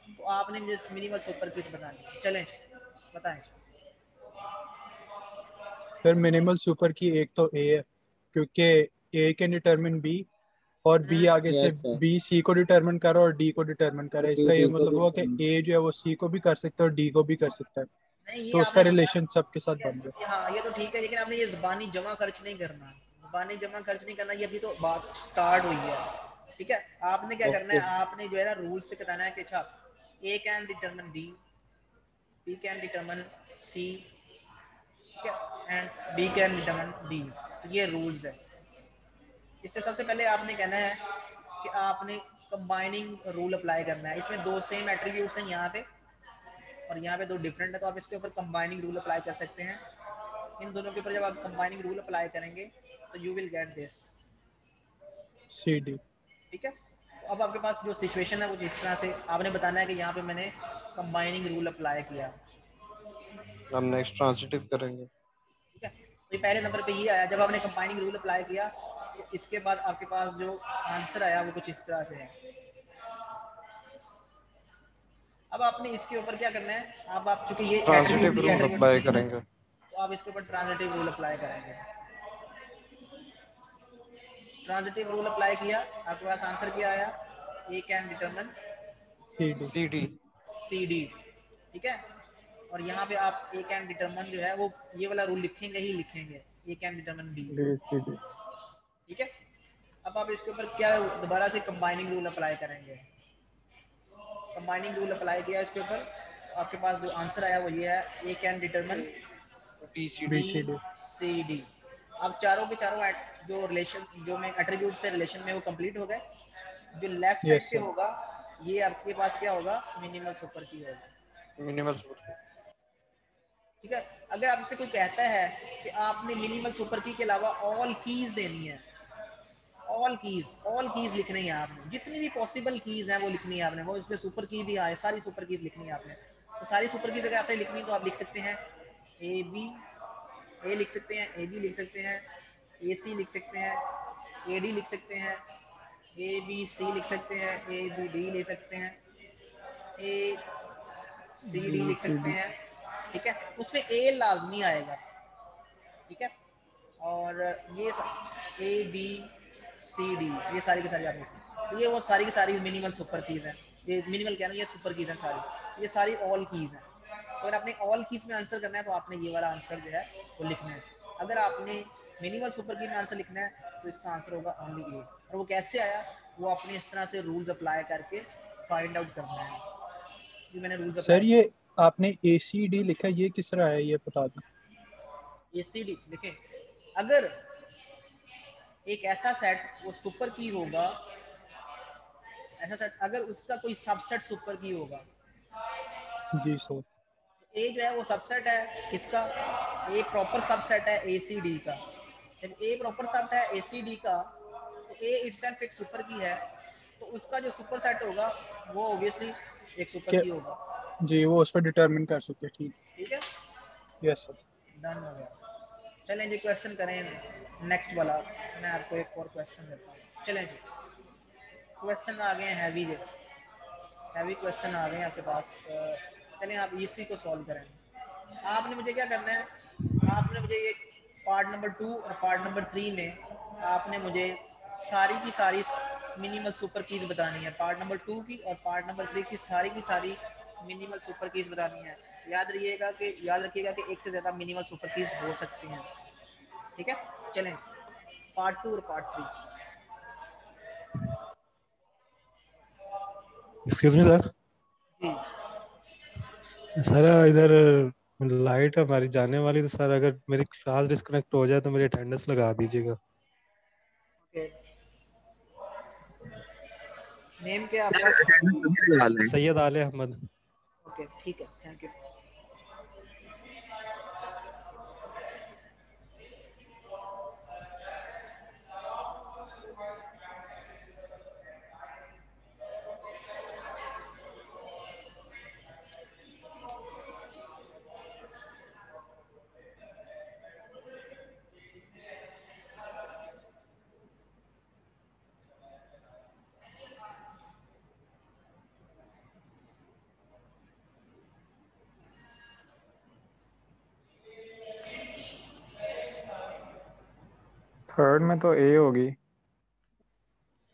तो आपने मुझे मिनिमल सुपर की बतानी है। चलें बताएं सर। मिनिमल सुपर की एक तो ए है क्योंकि ए कैन डिटरमिन बी और बी आगे से Yes, sir. बी सी को डिटरमिन कर रहा है और डी को डिटरमिन कर रहा है। इसका ये D को मतलब हुआ कि determine. ए जो है वो सी को भी कर सकता है और डी को भी कर सकता है, नहीं, ये तो उसका आपने रिलेशन सबके साथ बन गया। हाँ ये तो ठीक है, लेकिन आपने ये ज़बानी जमा खर्च नहीं करना, ज़बानी जमा खर्च नहीं करना, ये अभी तो बात स्टार्ट हुई है, ठीक है। आपने क्या करना है, आपने जो है ना रूल से बताना है कि अच्छा A can determine D, B can determine C, ठीक है, and D can determine D. तो ये रूल्स है। इससे सबसे पहले आपने कहना है कि आपने कंबाइनिंग रूल अप्लाई करना है। इसमें 2 सेम एट्रीब्यूट्स हैं यहाँ पे और यहाँ पे 2 डिफरेंट है, तो आप इसके ऊपर कंबाइनिंग रूल अप्लाई कर सकते हैं। इन दोनों के ऊपर जब आप कंबाइनिंग रूल अप्लाई करेंगे तो you will get this C D, ठीक है। तो अब आपके पास जो सिचुएशन है वो जिस तरह से आपने बताना है कि यहाँ पे मैंने कंबाइनिंग रूल अप्लाई किया, हम नेक्स्ट ट्रांजिटिव करेंगे। ठीक है। तो ये पहले नंबर पे ये आया, जब आपने कंबाइनिंग रूल अप्लाई किया तो इसके बाद आपके पास जो आंसर आया वो कुछ इस तरह से है। अब आपने इसके ऊपर क्या करना है, अब आप चूंकि ये transitive rule attribute apply C करेंगे। तो आप इसके ऊपर ट्रांजिटिव रूल अप्लाई करेंगे। ट्रांजिटिव रूल अप्लाई किया, आपके पास आंसर क्या आया, A can determine CD CD C D, ठीक है। और यहाँ पे आप ए कैन डिटरमिन जो है वो ये वाला रूल लिखेंगे ही लिखेंगे, ए कैन डिटरमिन बी, CD ठीक है। अब आप इसके ऊपर क्या दोबारा से कंबाइनिंग रूल अप्लाई करेंगे। कंबाइनिंग रूल अप्लाई किया इसके ऊपर, आपके पास जो आंसर आया वो ये है, A can determine BCD। BCD C D. अब चारों के चारों जो रिलेशन जो में एट्रीब्यूट्स थे रिलेशन में वो कंप्लीट हो गए। जो लेफ्ट साइड यस पे सर होगा ये आपके पास क्या होगा, मिनिमल सुपर की होगा, मिनिमल सुपर। ठीक है। अगर आपसे कोई कहता है कि आपने मिनिमल सुपर की के अलावा ऑल कीज देनी है, ऑल कीज लिखनी है आपने, जितनी भी पॉसिबल कीज हैं वो लिखनी है आपने, वो उसमें सुपर की भी आए, सारी सुपर कीज लिखनी है आपने। तो सारी सुपर कीज अगर आपने लिखनी है तो आप लिख सकते हैं ए बी, ए लिख सकते हैं, ए बी लिख सकते हैं, ए सी लिख सकते हैं, ए डी लिख सकते हैं, ए बी सी लिख सकते हैं, ए बी डी लिख सकते हैं, ए सी डी लिख सकते BCD हैं, ठीक है। उसमें ए लाजमी आएगा, ठीक है। और ये ए बी सी डी ये सारी की सारी आपने, तो ये वो सारी की सारी मिनिमल सुपर कीज हैं, ये मिनिमल कह रहा हूँ, ये सुपर कीज हैं सारी, ये सारी ऑल कीज हैं। तो अगर आपने ऑल कीज में आंसर करना है तो आपने ये वाला आंसर जो है वो लिखना है। अगर आपने मिनिमल सुपर की में आंसर लिखना है तो इसका आंसर होगा ओनली ए। और वो कैसे आया, वो आपने इस तरह से रूल्स अप्लाई करके फाइंड आउट करना है। ये मैंने रूल्स सर अप्लाई ये आपने ACD लिखा, ये किस तरह है ये बता दें। किए। सी डी देखें, अगर एक ऐसा सेट वो सुपर की होगा, ऐसा सेट अगर उसका कोई सबसेट सुपर की होगा, जी सर ए जो है वो सबसेट है किसका, ए प्रॉपर सबसेट है ए सी डी का। जब ए प्रॉपर सबसेट है ए सी डी का तो ए इटसेल्फ एक सुपर की है, तो उसका जो सुपर सेट होगा वो ऑब्वियसली एक सुपर क्या की होगा, जी वो उसको डिटरमिन कर सकते हैं, ठीक ठीक है। है। यस सर डन हो गया। चलें जी क्वेश्चन करें नेक्स्ट वाला, मैं आपको एक और क्वेश्चन देता हूँ। चलें जी, क्वेश्चन आ गए हैवी, हैवी क्वेश्चन आ गए आपके पास। चलें आप इसी को सॉल्व करें। आपने मुझे क्या करना है, आपने मुझे ये पार्ट नंबर 2 और पार्ट नंबर 3 में आपने मुझे सारी की सारी मिनिमल सुपर कीज बतानी है। पार्ट नंबर 2 की और पार्ट नंबर 3 की सारी मिनिमल सुपर कीज बतानी है। याद रखिएगा कि एक से ज़्यादा मिनिमल सुपर कीज हो सकती हैं, ठीक है। चलें पार्ट 2 और पार्ट 3। Excuse me sir. जी सर इधर लाइट हमारी जाने वाली, तो सर अगर मेरी क्लास डिस्कनेक्ट हो जाए तो मेरी अटेंडेंस लगा दीजिएगा। ओके, नेम क्या है आपका? सैयद आले अहमद। ओके ठीक है, थैंक यू। थर्ड में तो A होगी।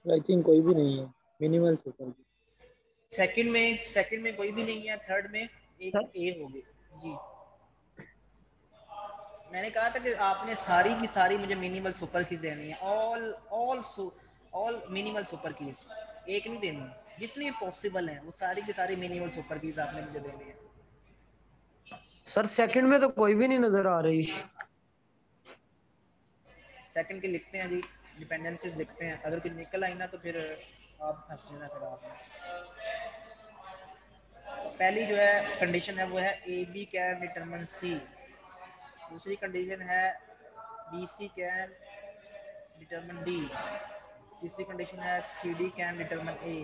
आई थिंक कोई भी नहीं है मिनिमल सुपर। सेकंड में कोई भी नहीं है, थर्ड में एक सर ए होगी। जी मैंने कहा था कि आपने सारी की सारी मुझे मिनिमल सुपर कीज देनी है, ऑल मिनिमल सुपर कीज, एक नहीं देनी है, जितनी पॉसिबल है वो सारी की सारी मिनिमल सुपर कीज आपने मुझे देनी है। सर सेकंड में तो कोई भी नहीं नजर आ रही। सेकंड के लिखते हैं जी, डिपेंडेंसीज लिखते हैं, अगर कोई निकल आई ना तो फिर आप फंस जाना। फिर आप पहली जो है कंडीशन है वो है A B can determine C, दूसरी कंडीशन है B C can determine D, तीसरी कंडीशन है C D can determine A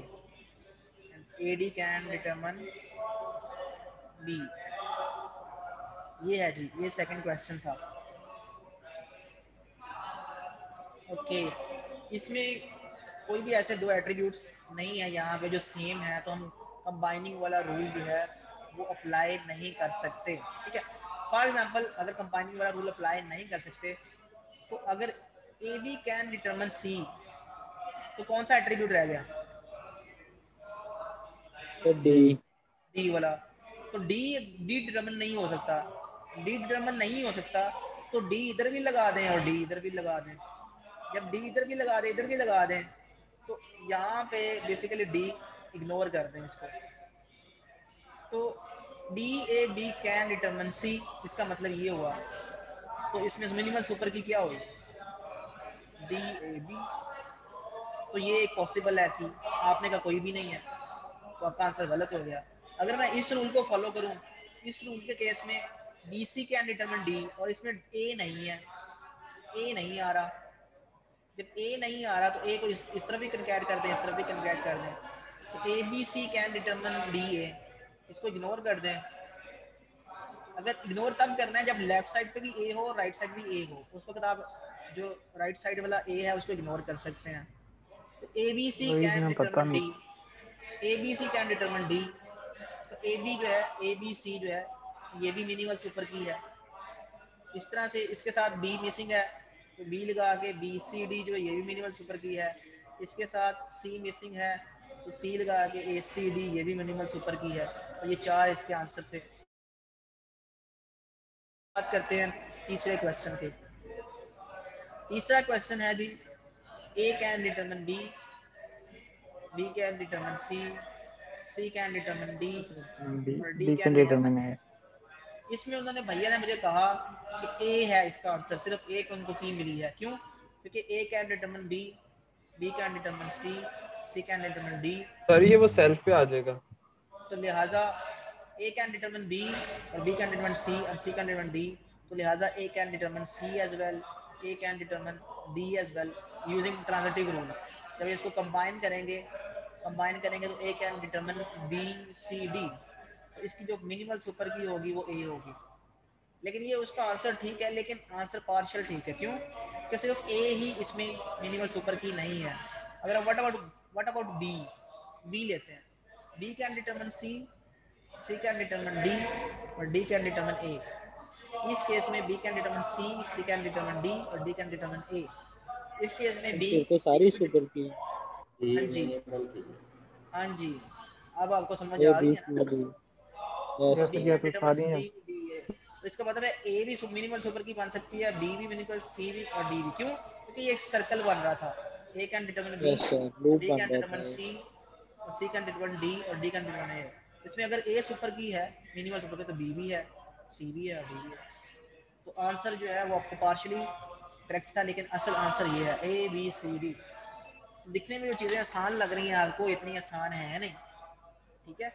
and A D can determine B. ये है जी, ये सेकंड क्वेश्चन था। ओके, इसमें कोई भी ऐसे दो एट्रीब्यूट्स नहीं है यहाँ पे जो सेम है, तो हम कंबाइनिंग वाला रूल जो है वो अप्लाई नहीं कर सकते, ठीक है। फॉर एग्जांपल अगर कंबाइनिंग वाला रूल अप्लाई नहीं कर सकते तो अगर ए बी कैन डिटरमिन सी, तो कौन सा एट्रीब्यूट रह गया? डी। डी वाला। तो डी डी डिटरमिन नहीं हो सकता, डी डिटरमिन नहीं हो सकता तो डी इधर भी लगा दें और डी इधर भी लगा दें। जब डी इधर भी लगा दें इधर भी लगा दें तो यहाँ पे बेसिकली डी इग्नोर कर दें इसको। तो D A B can determine C, इसका मतलब ये हुआ, तो इसमें मिनिमल सुपर की क्या हुई? D A B. तो ये एक पॉसिबल है कि आपने का कोई भी नहीं है, तो आपका आंसर गलत हो गया। अगर मैं इस रूल को फॉलो करूं, इस रूल के केस में B C can determine D, और इसमें ए नहीं है, ए नहीं आ रहा। जब ए नहीं आ रहा तो ए को इस तरफ भी कन्कैट कर दें, इस तरफ भी कन्कैट कर दें, तो A B C can determine D A, इसको इग्नोर कर दें। अगर इग्नोर तब करना है जब लेफ्ट साइड पे भी ए हो और राइट साइड भी ए हो, उस वक्त आप जो राइट साइड वाला ए है उसको इग्नोर कर सकते हैं। तो ए बी सी वही कैन ना, पता डिटरमिन नहीं। D, A B C can determine D, तो ए बी जो है, ए बी सी जो है ये भी मिनिमल सुपर की है। इस तरह से इसके साथ बी मिसिंग है तो बी लगा के बी सी डी जो है ये भी मिनिमल सुपर की है। इसके साथ सी मिसिंग है तो सी लगा के ए सी डी ये भी मिनिमल सुपर की है। तो ये चार इसके आंसर थे। बात करते हैं तीसरे क्वेश्चन के। तीसरा क्वेश्चन है जी, A can determine B, B can determine C, C can determine D और D D can can determine. Determine है। इसमें उन्होंने भैया ने मुझे कहा कि ए है इसका आंसर, सिर्फ ए को उनको की मिली है। क्यों? क्योंकि A can determine B, B can determine C, C can determine D. Sir ये वो सेल्फ पे आ जाएगा। तो लिहाजा ए कैन डिटरमिन बी और बी कैन डिटरमिन सी और सी कैन डिटरमिन डी, तो लिहाजा A can determine C as well, A can determine D as well using transitive rule. जब इसको कंबाइन करेंगे तो A can determine B C D, तो इसकी जो मिनिमल सुपर की होगी वो ए होगी। लेकिन ये उसका आंसर ठीक है, लेकिन आंसर पार्शियल ठीक है। क्यों? कि सिर्फ ए ही इसमें मिनिमल सुपर की नहीं है। अगर व्हाट अबाउट बी, बी लेते हैं, B can determine C, C can determine D और डी कैन डिटरमिन ए। इस केस में B can determine C, C can determine D और डी कैन डिटरमिन ए। इस केस में बी फिर तो सी सारी कैन, सुपर की हाँ जी, मिनिमल की। हाँ जी, अब आपको समझ ए आ रही बी है सी ना? डी। यस बी ये कैन तो डिटरमिन सारी सी हैं। डी ए, तो इसका मतलब है ए भी मिनिमल सुपर की बन सकती है, बी भी मिनिमल, सी भी और डी भी। क्यों? क्योंकि ये एक सर्कल बन रहा था, A can determine B, yes sir, loop B बन कैन रहा डिटरमिन था। सी और सी कैन डिटरमिन डी और डी कैन डिटरमिन ए। इसमें अगर ए सुपर की है मिनिमल सुपर की, तो बी भी है, सी भी है और डी भी है। तो आंसर जो है वो आपको पार्शली करेक्ट था, लेकिन असल आंसर ये है ए बी सी डी। तो दिखने में जो चीज़ें आसान लग रही हैं आपको, इतनी आसान है नहीं, ठीक है।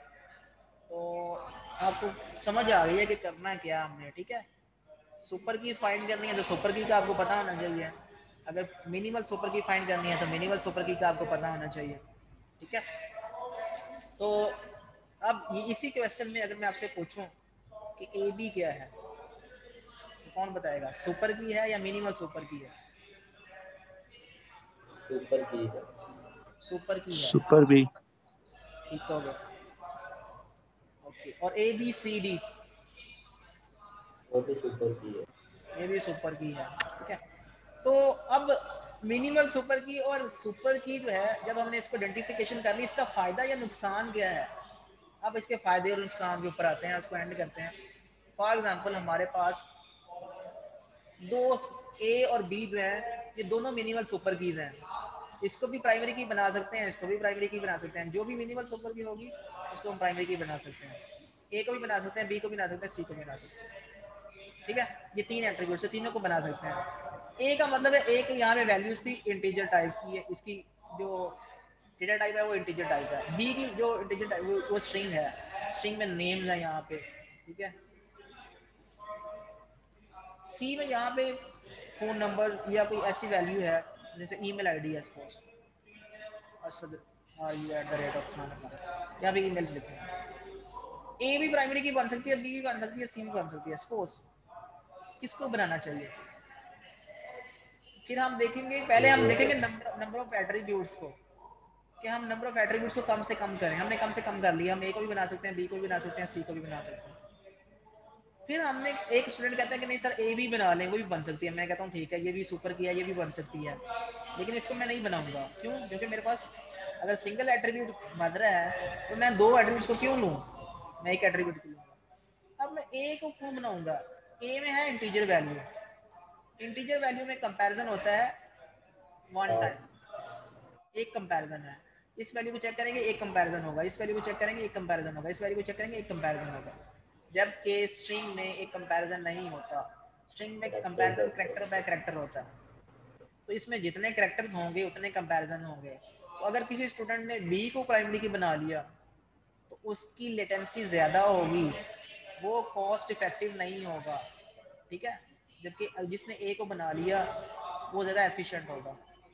तो आपको समझ आ गई है कि करना क्या हमने, ठीक है। सुपर की फाइंड करनी है तो सुपर की का आपको पता होना चाहिए। अगर मिनिमल सुपर की फाइंड करनी है तो मिनिमल सुपर की का आपको पता होना चाहिए, ठीक है। तो अब इसी क्वेश्चन में अगर मैं आपसे पूछूं कि ए बी क्या है, तो कौन बताएगा? सुपर की है या मिनिमल सुपर की है? सुपर की है। सुपर की है, सुपर भी। ठीक हो गया। ओके, और ए बी सी डी, वो भी सुपर की है। ये भी सुपर की है, ठीक है। तो अब मिनिमल सुपर की और सुपर की जो है, जब हमने इसको आइडेंटिफिकेशन कर ली, इसका फायदा या नुकसान क्या है? अब इसके फायदे और नुकसान के ऊपर आते हैं, उसको एंड करते हैं। फॉर एग्जांपल हमारे पास दो ए और बी जो है, ये दोनों मिनिमल सुपर कीज हैं। इसको भी प्राइमरी की बना सकते हैं, इसको भी प्राइमरी की बना सकते हैं। जो भी मिनिमल सुपर की होगी उसको हम प्राइमरी की बना सकते हैं। ए को भी बना सकते हैं, बी को भी बना सकते हैं, सी को भी बना सकते हैं, ठीक है। ये तीन एट्रीब्यूट्स है, तीनों को बना सकते हैं। ए का मतलब है ए की यहाँ पे वैल्यूज थी इंटीजर टाइप की है, इसकी जो डेटा टाइप है वो इंटीजर टाइप है। बी की जो इंटीजर टाइप वो स्ट्रिंग है, स्ट्रिंग में नेम्स है यहाँ पे, ठीक है। सी में यहाँ पे फोन नंबर या कोई ऐसी वैल्यू है, जैसे ईमेल आईडी है सपोज, यहाँ पे ईमेल्स लिखे हैं। ए भी प्राइमरी की बन सकती है, बी भी बन सकती है, सी भी बन सकती है। सपोज किसको बनाना चाहिए? फिर हम देखेंगे, पहले हम देखेंगे नंबर ऑफ एट्रीब्यूट्स को, कि हम नंबर ऑफ एट्रीब्यूट्स को कम से कम करें। हमने कम से कम कर लिया, हम ए को भी बना सकते हैं, बी को भी बना सकते हैं, सी को भी बना सकते हैं। फिर हमने, एक स्टूडेंट कहता है कि नहीं सर ए भी बना लें, वो भी बन सकती है। मैं कहता हूँ ठीक है, ये भी सुपर किया, ये भी बन सकती है, लेकिन इसको मैं नहीं बनाऊंगा। क्यों? क्योंकि मेरे पास अगर सिंगल एट्रीब्यूट बन रहा है तो मैं 2 एट्रीब्यूट्स को क्यों लूँ, मैं एक एट्रीब्यूट को लूँगा। अब मैं ए को क्यों बनाऊंगा? ए में है इंटीजर वैल्यू, इंटीजर वैल्यू में कंपैरिजन होता है वन टाइम, एक कंपैरिजन है। इस वैल्यू को चेक करेंगे, एक कंपैरिजन होगा, इस वैल्यू को चेक करेंगे, एक कंपैरिजन होगा, इस वैल्यू को चेक करेंगे, एक कंपैरिजन होगा। जबकि स्ट्रिंग में एक कंपैरिजन नहीं होता, स्ट्रिंग में कंपैरिजन कैरेक्टर बाय कैरेक्टर होता है। तो इसमें जितने कैरेक्टर्स होंगे उतने कंपैरिजन होंगे। तो अगर किसी स्टूडेंट ने बी को प्राइमरी की बना लिया तो उसकी लेटेंसी ज़्यादा होगी, वो कॉस्ट इफेक्टिव नहीं होगा, ठीक है। जबकि जिसने ए को बना लिया वो ज़्यादा एफिशिएंट होगा।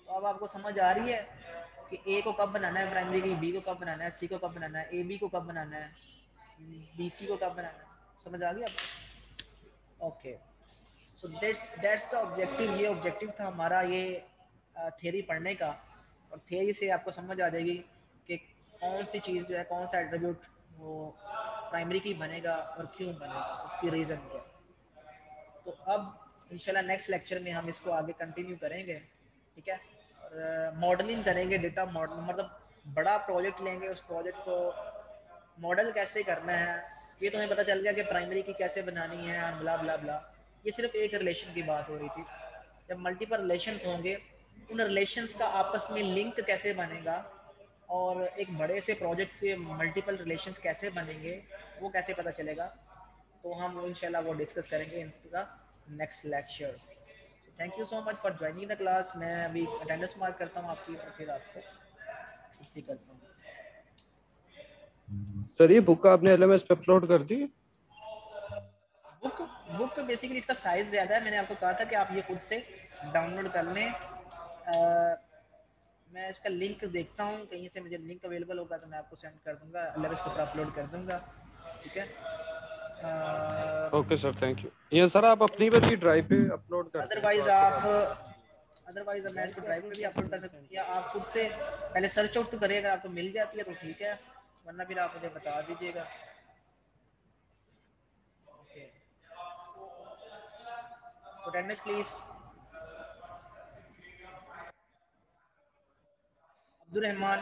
तो अब आपको समझ आ रही है कि ए को कब बनाना है प्राइमरी की, बी को कब बनाना है, सी को कब बनाना है, ए बी को कब बनाना है, बी सी को कब बनाना है। समझ आ गई आपको? Okay, so that's the objective. ये ऑब्जेक्टिव था हमारा ये थ्योरी पढ़ने का, और थ्योरी से आपको समझ आ जाएगी कि कौन सी चीज़ जो है, कौन सा एट्रीब्यूट वो प्राइमरी की बनेगा और क्यों बनेगा, उसकी रीज़न क्या है। तो अब इंशाल्लाह नेक्स्ट लेक्चर में हम इसको आगे कंटिन्यू करेंगे, ठीक है। और मॉडलिंग करेंगे, डेटा मॉडल, मतलब बड़ा प्रोजेक्ट लेंगे, उस प्रोजेक्ट को मॉडल कैसे करना है। ये तो हमें पता चल गया कि प्राइमरी की कैसे बनानी है, ब्ला ब्ला ब्ला। ये सिर्फ एक रिलेशन की बात हो रही थी। जब मल्टीपल रिलेशंस होंगे, उन रिलेशंस का आपस में लिंक कैसे बनेगा, और एक बड़े से प्रोजेक्ट के मल्टीपल रिलेशंस कैसे बनेंगे, वो कैसे पता चलेगा। तो हम इंशाल्लाह वो डिस्कस करेंगे in the next lecture. Thank you so much for joining the class. मैं अभी अटेंडेंस मार्क करता हूँ आपकी, और फिर आपको छुट्टी करता हूँ। सर ये बुक आपने एलएमएस पे अपलोड कर दी? बुक बेसिकली इसका साइज ज़्यादा है, मैंने आपको कहा था कि आप ये खुद से डाउनलोड कर लें। मैं इसका लिंक देखता हूँ, कहीं से मुझे लिंक अवेलेबल होगा तो मैं आपको सेंड कर दूंगा, एलएमएस पर अपलोड कर दूंगा, ठीक है। Okay sir, thank you. ये सर आप अपनी वाली ड्राइव पे अपलोड कर दें तो अदरवाइज मैं इसको ड्राइव पे भी अपलोड कर सकती हूँ, या आप खुद से पहले सर्च आउट तो करिएगा, आपको मिल जाती है तो ठीक है, वरना फिर आप मुझे बता दीजिएगा। Okay, so attendance please. Abdul Rahman,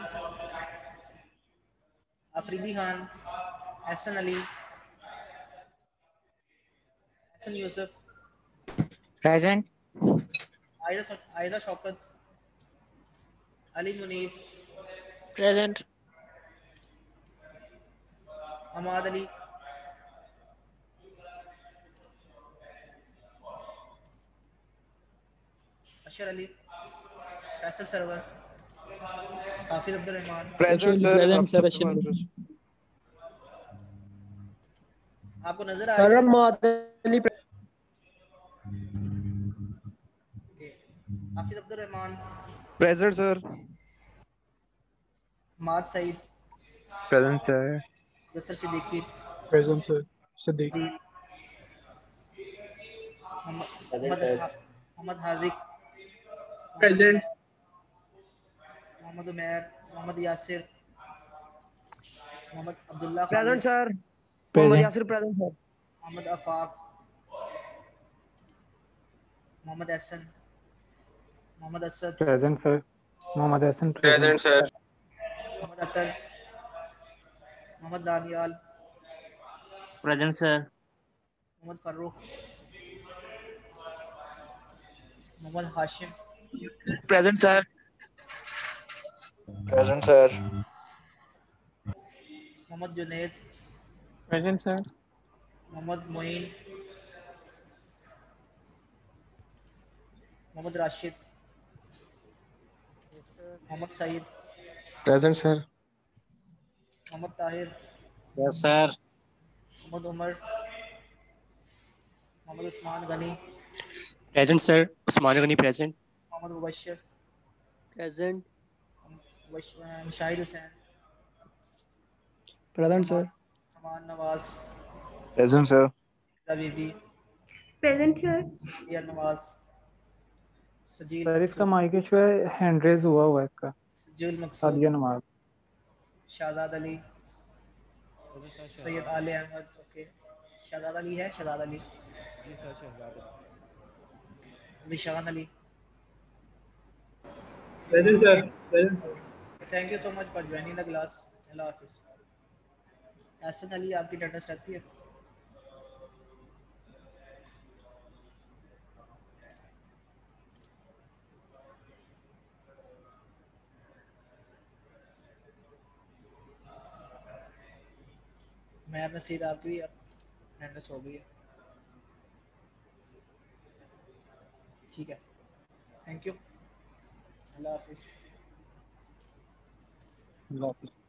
Afridi Khan, Ehsan Ali, Ehsan Yusuf, present, Aiza Shaukat, Ali Muneeb, present, Amad Ali, Ashar Ali, Faisal Sarwar, Hafiz Abdul Rahman. Present sir. Present sir, Ashar. आपको नजर आ रही है? Hafiz Abdul Rahman, present sir. Maad Saeed, present sir. Yasir Siddiqui, present sir. Siddiq, Muhammad Haziq, present, Muhammad Umair, Muhammad Yasir, Muhammad Abdullah present Khalid, sir. Muhammad Yasir present sir. Muhammad Afaq, Muhammad Ehsan, Muhammad Asad, present sir. Muhammad Hassan present sir. Muhammad Athar, Muhammad Daniyal, present sir. Muhammad Farrukh, Muhammad Hashim, present sir. Present sir. Muhammad Junaid, present sir. Muhammad Moin, Muhammad Rashid, Muhammad Saeed, present sir. Muhammad Tahir, yes sir. Muhammad Umar, Muhammad Usman Ghani, present sir. Usman Ghani present. Muhammad Mubashir, present. Mushahid Hussain, present sir. Aman Nawaz, present sir. Bibi, present sir. या नवाज, सजील सर इसका मकसूद, माइक इशू है, हैंड रेज हुआ है इसका। सजील मकसूद, सादिया नमाज, शाहजाद अली, सैयद आले अहमद, ओके शाहजाद अली है, शाहजाद अली, जी sir Shahzad Ali. Zeeshan Ali, present sir, present sir. Thank you so much for joining the class, अल्लाह हाफिज़। एहसन अली आपकी अटेंडेंस रहती है? मैं नसीर आपकी भी अटेंडेंस हो गई है, ठीक है, थैंक यू, अल्लाह हाफिज़। अल्लाह हाफिज़।